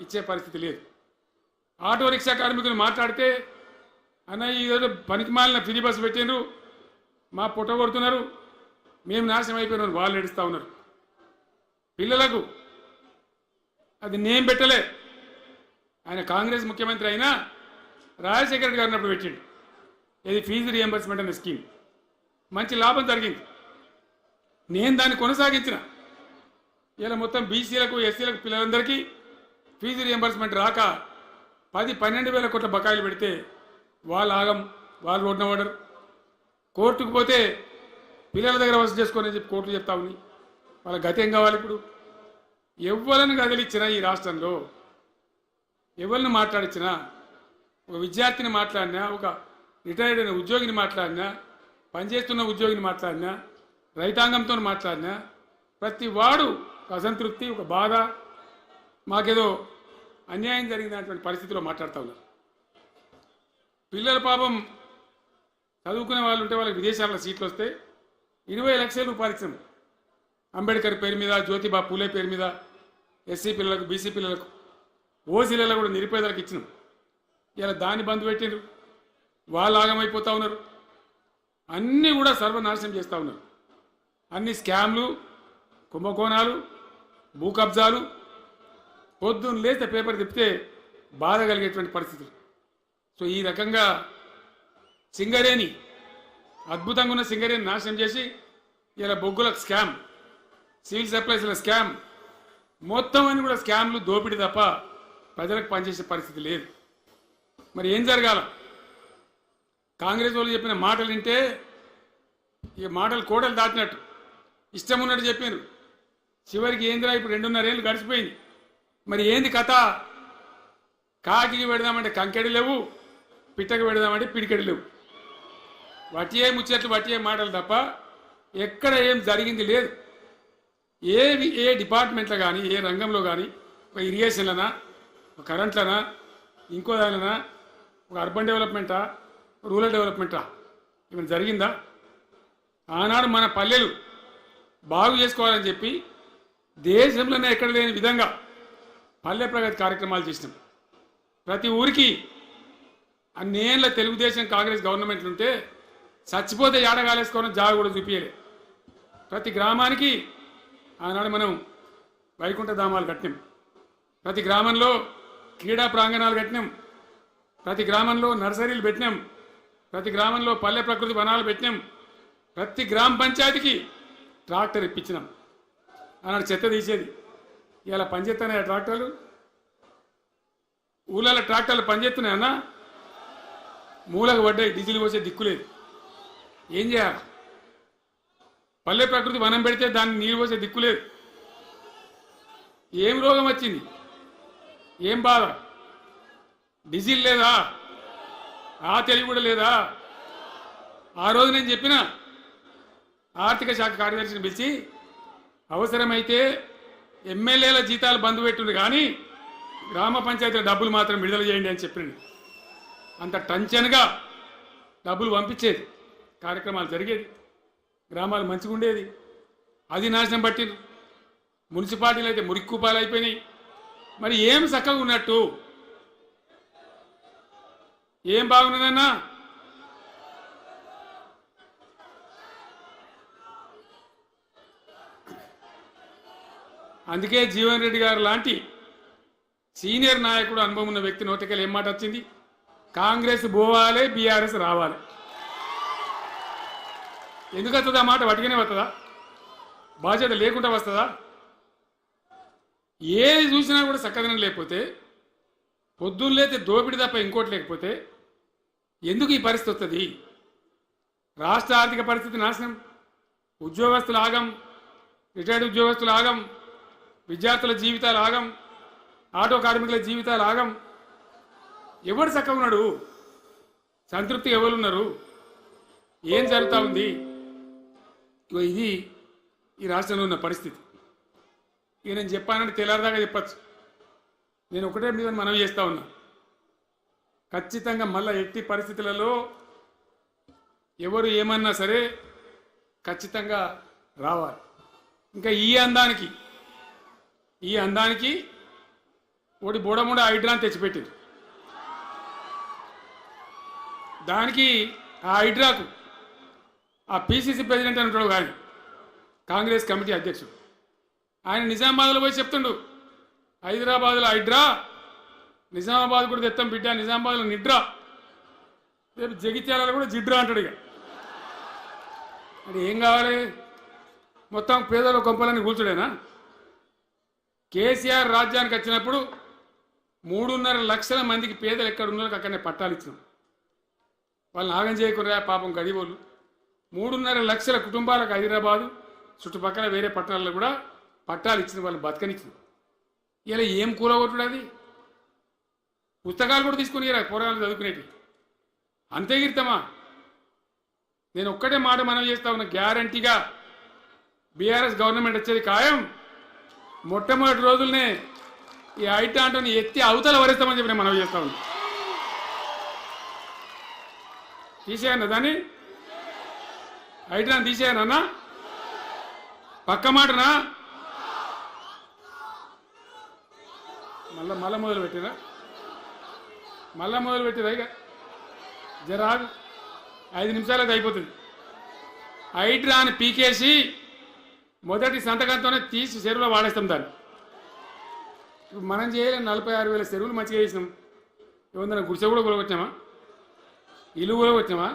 ఇచ్చే పరిస్థితి లేదు. ఆటో రిక్షా కార్మికులు మాట్లాడితే అన్నయ్య ఈరోజు పనికి మాలిన ఫ్రీ బస్సు పెట్టిండ్రు, మా పుట్ట కొడుతున్నారు, మేము నాశనం అయిపోయినాం, వాళ్ళు ఏడుస్తూ ఉన్నారు. పిల్లలకు అది నేను పెట్టలే, ఆయన కాంగ్రెస్ ముఖ్యమంత్రి అయినా రాజశేఖర రెడ్డి గారు ఉన్నప్పుడు పెట్టిండు. ఇది ఫీజు రియంబర్స్మెంట్ అనే స్కీమ్, మంచి లాభం జరిగింది. నేను దాన్ని కొనసాగించిన. ఇలా మొత్తం బీసీలకు ఎస్సీలకు పిల్లలందరికీ ఫీజు రియంబర్స్మెంట్ రాక 10-12 వేల కోట్ల బకాయిలు పెడితే వాళ్ళు ఆగం, వాళ్ళు ఓడిన వాడరు. కోర్టుకు పోతే పిల్లల దగ్గర వసూలు చేసుకోని చెప్పి కోర్టులు చెప్తా ఉంది. వాళ్ళ గతి ఏం కావాలి? ఇప్పుడు ఎవరిని కదిలిచ్చినా ఈ రాష్ట్రంలో, ఎవరిని మాట్లాడించినా, ఒక విద్యార్థిని మాట్లాడినా, ఒక రిటైర్డ్ అయిన ఉద్యోగిని మాట్లాడినా, పనిచేస్తున్న ఉద్యోగిని మాట్లాడినా, రైతాంగంతో మాట్లాడినా ప్రతి వాడు ఒక అసంతృప్తి, ఒక బాధ, మాకేదో అన్యాయం జరిగినటువంటి పరిస్థితిలో మాట్లాడుతూ ఉన్నారు. పిల్లల పాపం చదువుకునే వాళ్ళు ఉంటే వాళ్ళకి విదేశాల్లో సీట్లు వస్తే 20 లక్షల రూపాయలు ఇచ్చాం. అంబేద్కర్ పేరు మీద, జ్యోతిబా పూలే పేరు మీద ఎస్సీ పిల్లలకు, బీసీ పిల్లలకు, ఓసీలలో కూడా నిరుపేదలకు ఇచ్చినాం. ఇలా దాన్ని బంద్ పెట్టిండ్రు, వాళ్ళు ఆగమైపోతూ ఉన్నారు. అన్నీ కూడా సర్వనాశనం చేస్తూ ఉన్నారు. అన్ని స్కామ్లు, కుంభకోణాలు, భూ కబ్జాలు. పొద్దున్న లేస్తే పేపర్ తిప్పితే బాధ కలిగేటువంటి పరిస్థితులు. సో ఈ రకంగా సింగరేణి, అద్భుతంగా ఉన్న సింగరేణి నాశనం చేసి ఇలా బొగ్గులకు స్కామ్, సివిల్ సప్లైస్ల స్కామ్, మొత్తం అని కూడా స్కామ్లు, దోపిడీ తప్ప ప్రజలకు పనిచేసే పరిస్థితి లేదు. మరి ఏం జరగాల? కాంగ్రెస్ వాళ్ళు చెప్పిన మాటలు వింటే ఈ మాటలు కోటలు దాటినట్టు ఇష్టం ఉన్నట్టు చెప్పారు. చివరికి ఏందిరా ఇప్పుడు 2.5 ఏళ్ళు గడిచిపోయింది. మరి ఏంది కథ? కాకికి పెడదామంటే కంకెడి లేవు, పిట్టకి పెడదామంటే పిడికెడి లేవు. వటియే ముచ్చట్లు వటియే మాటలు తప్ప ఎక్కడ ఏం జరిగింది లేదు. ఏ డిపార్ట్మెంట్లో కానీ ఏ రంగంలో కానీ ఒక ఇరిగేషన్లనా, ఒక కరెంట్లనా, ఇంకో దానిలనా, ఒక అర్బన్ డెవలప్మెంటా, రూరల్ డెవలప్మెంటా ఏమైనా జరిగిందా? ఆనాడు మన పల్లెలు బాగు చేసుకోవాలని చెప్పి దేశంలోనే ఎక్కడ లేని విధంగా పల్లె ప్రగతి కార్యక్రమాలు చేసినాం. ప్రతి ఊరికి అన్నేళ్ళ తెలుగుదేశం కాంగ్రెస్ గవర్నమెంట్లు ఉంటే చచ్చిపోతే ఏడగాలేసుకోవడం జాగ కూడా చూపించలే. ప్రతి గ్రామానికి ఆనాడు మనం వైకుంఠ ధామాలు కట్టినాం. ప్రతి గ్రామంలో క్రీడా ప్రాంగణాలు కట్టినాం. ప్రతి గ్రామంలో నర్సరీలు పెట్టినాం. ప్రతి గ్రామంలో పల్లె ప్రకృతి వనాలు పెట్టినాం. ప్రతి గ్రామ పంచాయతీకి ట్రాక్టర్ ఇప్పించినాం. ఆనాడు చెత్త తీసేది. ఇలా పనిచేస్తున్నాయి ట్రాక్టర్లు. ఊళ్ళలో ట్రాక్టర్లు పనిచేస్తున్నాయి అన్న. మూలకు పడ్డాయి, డీజిల్ పోసే దిక్కులేదు. ఏం చేయాలి? పల్లె ప్రకృతి వనం పెడితే దాన్ని నీళ్ళు పోసే దిక్కులేదు. ఏం రోగం వచ్చింది? ఏం బాధ? డీజిల్ లేదా? ఆ తెలివి కూడా లేదా? ఆ రోజు నేను చెప్పిన ఆర్థిక శాఖ కార్యదర్శిని పిలిచి అవసరమైతే ఎమ్మెల్యేల జీతాలు బంద్ పెట్టుంది కానీ గ్రామ పంచాయతీల డబ్బులు మాత్రం విడుదల చేయండి అని చెప్పింది. అంత టెన్షన్గా డబ్బులు పంపించేది, కార్యక్రమాలు జరిగేది, గ్రామాలు మంచిగా ఉండేది. అది నాశనం పట్టింది. మున్సిపాలిటీలు అయితే మురిక్కుపాలు అయిపోయినాయి. మరి ఏం చక్కగా ఉన్నట్టు? ఏం బాగున్నదన్నా? అందుకే జీవన్ రెడ్డి గారు లాంటి సీనియర్ నాయకుడు, అనుభవం ఉన్న వ్యక్తి నోటికెళ్ళి ఏం మాట వచ్చింది? కాంగ్రెస్ పోవాలి, బీఆర్ఎస్ రావాలి. ఎందుకు వస్తుందా మాట? వటిగానే వస్తుందా? బాధ్యత లేకుండా వస్తుందా? ఏది చూసినా కూడా చక్కదనం లేకపోతే, పొద్దున్న లేతే దోపిడి తప్ప ఇంకోటి లేకపోతే ఎందుకు ఈ పరిస్థితి వస్తుంది? రాష్ట్ర ఆర్థిక పరిస్థితి నాశనం, ఉద్యోగస్తులు ఆగం, రిటైర్డ్ ఉద్యోగస్తులు ఆగం, విద్యార్థుల జీవితాలు ఆగం, ఆటో కార్మికుల జీవితాలు ఆగం. ఎవరు చక్కగా ఉన్నాడు? సంతృప్తి ఎవరున్నారు? ఏం జరుగుతూ ఉంది? ఇది ఈ రాష్ట్రంలో ఉన్న పరిస్థితి. ఇక నేను చెప్పానంటే తెల్లారదాకా చెప్పచ్చు. నేను ఒకటే మీద మనవి చేస్తూ ఉన్నా, ఖచ్చితంగా మళ్ళీ ఎట్టి పరిస్థితులలో ఎవరు ఏమన్నా సరే ఖచ్చితంగా రావాలి. ఇంకా ఈ అందానికి ఒకటి బోడమూడ హైడ్రాని తెచ్చిపెట్టింది. దానికి ఆ హైడ్రాకు ఆ పిసిసి ప్రెసిడెంట్ అని ఉంటాడు కానీ కాంగ్రెస్ కమిటీ అధ్యక్షుడు, ఆయన నిజామాబాద్లో పోయి చెప్తుండు, హైదరాబాద్లో హైడ్రా, నిజామాబాద్ కూడా తెత్తాం బిడ్డ, నిజామాబాద్లో నిడ్రా, రేపు జగిత్యాలలో కూడా జిడ్రా అంటాడు. ఇక అది ఏం కావాలి? మొత్తం పేదల కొంపలని కూల్చుడేనా? కేసీఆర్ రాజ్యానికి వచ్చినప్పుడు 3.5 లక్షల మందికి పేదలు ఎక్కడ ఉన్నారో అక్కడనే పట్టాలు ఇచ్చినాం. వాళ్ళని ఆగం చేయకుండా పాపం గడిబోళ్ళు 3.5 లక్షల కుటుంబాలకు హైదరాబాదు చుట్టుపక్కల వేరే పట్టణాల్లో కూడా పట్టాలు ఇచ్చిన వాళ్ళు బతకనిచ్చింది. ఇలా ఏం కూలగొట్టుడు? అది పుస్తకాలు కూడా తీసుకుని పోరాలు చదువుకునేటి అంతే గిరితమా? నేను ఒక్కటే మాట మనం చేస్తా ఉన్నా, గ్యారంటీగా బీఆర్ఎస్ గవర్నమెంట్ వచ్చేది ఖాయం. మొట్టమొదటి రోజులనే ఈ ఐటాంటోని ఎత్తి అవతల వరేస్తామని చెప్పి నేను మనం చేస్తా ఉన్నా. తీసేయన్నా దాన్ని, ఐటాన్ తీసేయనన్నా? పక్క మాటనా? మళ్ళా మొదలు పెట్టిరా ఇక జరాగు 5 నిమిషాలకు అయిపోతుంది. హైడ్రాని పీకేసి మొదటి సంతకంతోనే తీసి చెరువులో వాడేస్తాం దాన్ని. ఇప్పుడు మనం చేయలేం. 46,000 చెరువులు మంచిగా చేసినాం. ఏమన్నా గుడిసె కూడా కూలగొచ్చామా? ఇల్లు కూలగొచ్చామా?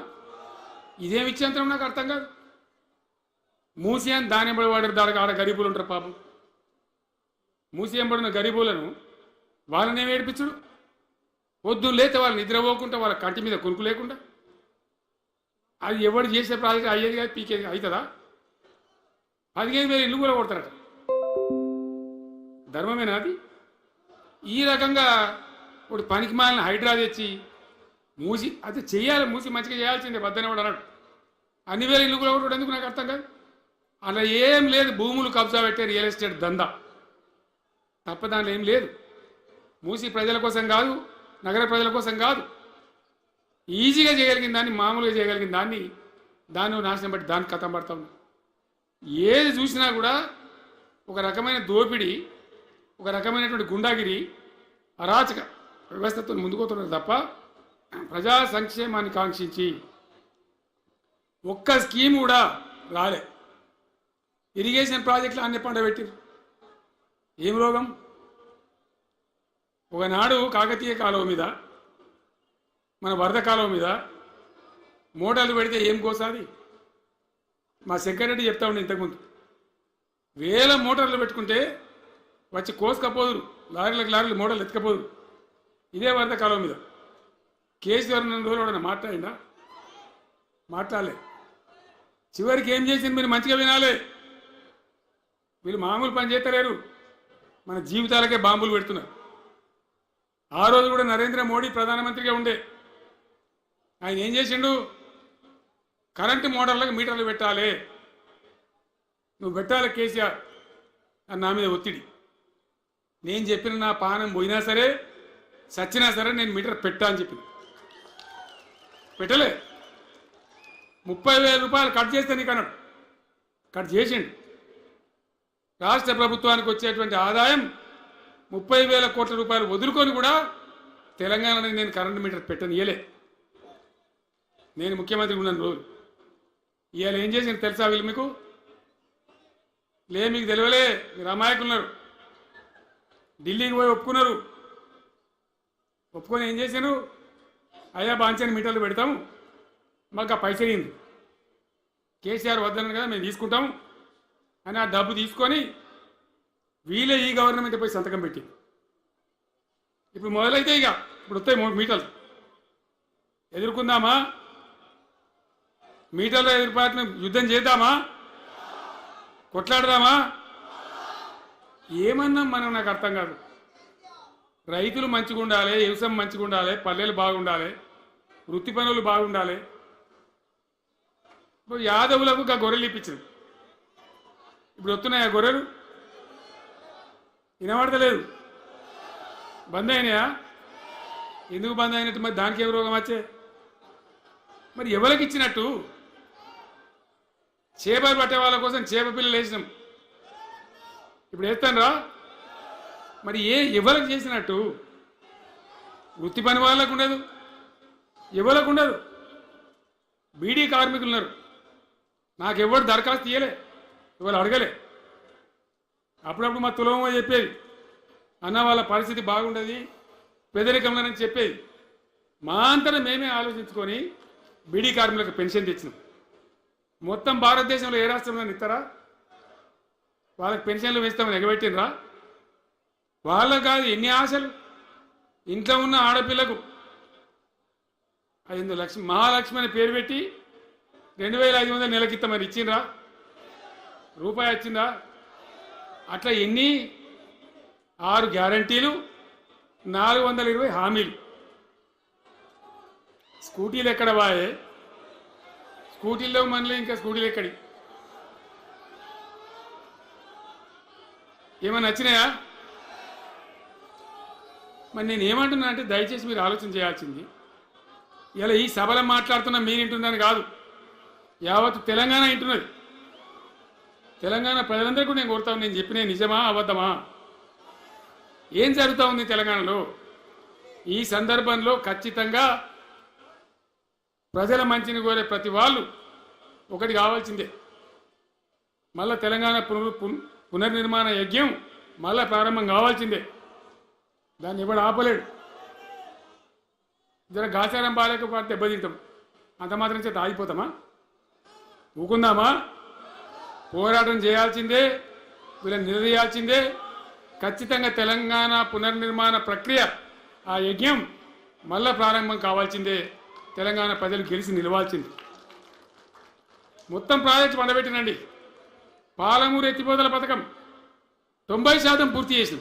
ఇదేం ఇచ్చేంతరం నాకు అర్థం కాదు. మూసి అని దాని ఎంబడి వాడారు, దానికి ఆడ గరీబులు ఉంటారు పాపం. మూసి ఎంబడిన గరీబులను వాళ్ళని ఏమి ఏడిపించుడు? పొద్దున్న లేతే వాళ్ళు నిద్రపోకుండా వాళ్ళ కంటి మీద కొనుక్కు లేకుండా అది ఎవడు చేసే ప్రాజెక్ట్ అయ్యేది కాదు పీకేది అవుతుందా 15,000 ఇల్లు కూడా కొడతారట ధర్మమేనా అది ఈ రకంగా ఒక పనికి మాలిన హైడ్రా తెచ్చి మూసి అది చెయ్యాలి మూసి మంచిగా చేయాల్సిందే వద్దనే వాడు అన్నాడు అన్ని వేల ఇల్లు కూడా కొట్టడం ఎందుకు నాకు అర్థం కాదు అలా ఏం లేదు భూములు కబ్జా పెట్టే రియల్ ఎస్టేట్ దందా తప్ప దాంట్లో ఏం లేదు మూసి ప్రజల కోసం కాదు నగర ప్రజల కోసం కాదు ఈజీగా చేయగలిగిన దాన్ని మామూలుగా చేయగలిగిన దాన్ని నాశనం బట్టి దాన్ని కథం పడతా ఉన్నాం ఏది చూసినా కూడా ఒక రకమైన దోపిడీ ఒక రకమైనటువంటి గుండాగిరి అరాచక వ్యవస్థతో ముందుకోతున్నారు తప్ప ప్రజా సంక్షేమాన్ని కాంక్షించి ఒక్క స్కీమ్ కూడా రాలే ఇరిగేషన్ ప్రాజెక్టులు అన్ని పండబెట్టారు ఏం రోగం ఒకనాడు కాకతీయ కాలువ మీద మన వరద కాలువ మీద మోటార్లు పెడితే ఏం కోసాది మా సెక్రటరీ చెప్తా ఉండే ఇంతకుముందు వేల మోటార్లు పెట్టుకుంటే వచ్చి కోసుకపోదురు లారీలకు మోటార్లు ఎత్తుకపోదురు ఇదే వరద కాలువ మీద కేసీఆర్ రోజులు కూడా మాట్లాడిందా మాట్లాడలే చివరికి ఏం చేసింది మీరు మంచిగా వినాలి వీళ్ళు మామూలు పని చేస్తలేరు మన జీవితాలకే బాంబులు పెడుతున్నారు ఆ రోజు కూడా నరేంద్ర మోడీ ప్రధానమంత్రిగా ఉండే ఆయన ఏం చేసిండు కరెంటు మోటార్లకు మీటర్లు పెట్టాలి నువ్వు పెట్టాలి కేసీఆర్ అని నా మీద ఒత్తిడి నేను చెప్పిన నా పానం పోయినా సరే సచ్చినా సరే నేను మీటర్ పెట్టా అని చెప్పిన పెట్టలే 30,000 రూపాయలు కట్ చేస్తే నీకు అన్నాడు కట్ చేసిండు రాష్ట్ర ప్రభుత్వానికి వచ్చేటువంటి ఆదాయం 30,000 కోట్ల రూపాయలు వదులుకొని కూడా తెలంగాణలో నేను కరెంటు మీటర్ పెట్టనియలే నేను ముఖ్యమంత్రి ఉన్నాను రోజు ఇవాళ ఏం చేసింది తెలుసా వీళ్ళు మీకు మీకు తెలియలే మీరు అమాయకులున్నారు ఢిల్లీకి పోయి ఒప్పుకొని ఏం చేశాను అయ్యా బాంచని మీటర్లు పెడతాము మాకు ఆ పైసలు అయింది కేసీఆర్ వద్దన్నారు కదా మేము తీసుకుంటాము అని ఆ డబ్బు తీసుకొని వీళ్ళే ఈ గవర్నమెంట్ పోయి సంతకం పెట్టింది ఇప్పుడు మొదలైతే ఇప్పుడు వస్తాయి మీటర్లు ఎదుర్కొందామా మీటర్ల ఎదురుపాటును యుద్ధం చేద్దామా కొట్లాడదామా ఏమన్నా మనం నాకు అర్థం కాదు రైతులు మంచిగా ఉండాలి వ్యవసాయం మంచిగా ఉండాలి పల్లెలు బాగుండాలి వృత్తి పనులు బాగుండాలి ఇప్పుడు యాదవులకు గొర్రెలు ఇప్పించింది ఇప్పుడు వస్తున్నాయి ఆ గొర్రెలు వినబడతలేదు బంద్ అయినాయా ఎందుకు బంద్ అయినట్టు మరి దానికి ఏం రోగం వచ్చే మరి ఎవరికి ఇచ్చినట్టు చేపలు పట్టే వాళ్ళ కోసం చేప పిల్లలు వేసినాం ఇప్పుడు వేస్తాను రా మరి ఎవరికి చేసినట్టు వృత్తి పని వాళ్ళకు ఉండదు ఎవరికి ఉండదు బీడీ కార్మికులు ఉన్నారు నాకెవరు దరఖాస్తు ఇయ్యలే ఇవాళ అడగలే అప్పుడప్పుడు మా తులమో చెప్పేది అన్న వాళ్ళ పరిస్థితి బాగుండదు పేదరికంలోనని చెప్పేది మా అంతటా మేమే ఆలోచించుకొని బీడీ కార్మికులకు పెన్షన్ తెచ్చినాం మొత్తం భారతదేశంలో ఏ రాష్ట్రంలో ఇస్తారా వాళ్ళకి పెన్షన్లు వేస్తామని ఎగబెట్టినరా వాళ్ళకు కాదు ఎన్ని ఆశలు ఇంట్లో ఉన్న ఆడపిల్లకు 5 లక్షలు మహాలక్ష్మి అని పేరు పెట్టి 2,500 నెలకిస్తామని ఇచ్చిండ్రా రూపాయి వచ్చిందా అట్లా ఎన్ని 6 గ్యారంటీలు 420 హామీలు స్కూటీలు ఎక్కడ బాయే స్కూటీల్లో మనలో ఇంకా స్కూటీలు ఎక్కడి ఏమన్నా నచ్చినాయా మరి నేను ఏమంటున్నా అంటే దయచేసి మీరు ఆలోచన చేయాల్సింది ఇలా ఈ సభలో మాట్లాడుతున్నా మీరు వింటుందని కాదు యావత్ తెలంగాణ వింటున్నది తెలంగాణ ప్రజలందరికీ నేను కోరుతాను నేను చెప్పిన నిజమా అబద్ధమా ఏం జరుగుతూ ఉంది తెలంగాణలో ఈ సందర్భంలో ఖచ్చితంగా ప్రజల మంచిని కోరే ప్రతి వాళ్ళు ఒకటి కావాల్సిందే మళ్ళా తెలంగాణ పునర్నిర్మాణ యజ్ఞం మళ్ళా ప్రారంభం కావాల్సిందే దాన్ని ఎవడు ఆపలేడు జర గాచారం బాలేకపోతే దెబ్బతింటాం అంత మాత్రం చేత ఆగిపోతామా ఊకుందామా పోరాటం చేయాల్సిందే వీళ్ళని నిలదీయాల్సిందే ఖచ్చితంగా తెలంగాణ పునర్నిర్మాణ ప్రక్రియ ఆ యజ్ఞం మళ్ళా ప్రారంభం కావాల్సిందే. తెలంగాణ ప్రజలు గెలిచి నిలవాల్సింది. మొత్తం ప్రాజెక్టు పండబెట్టినండి. పాలమూరు ఎత్తిపోతల పథకం 90% పూర్తి చేసింది.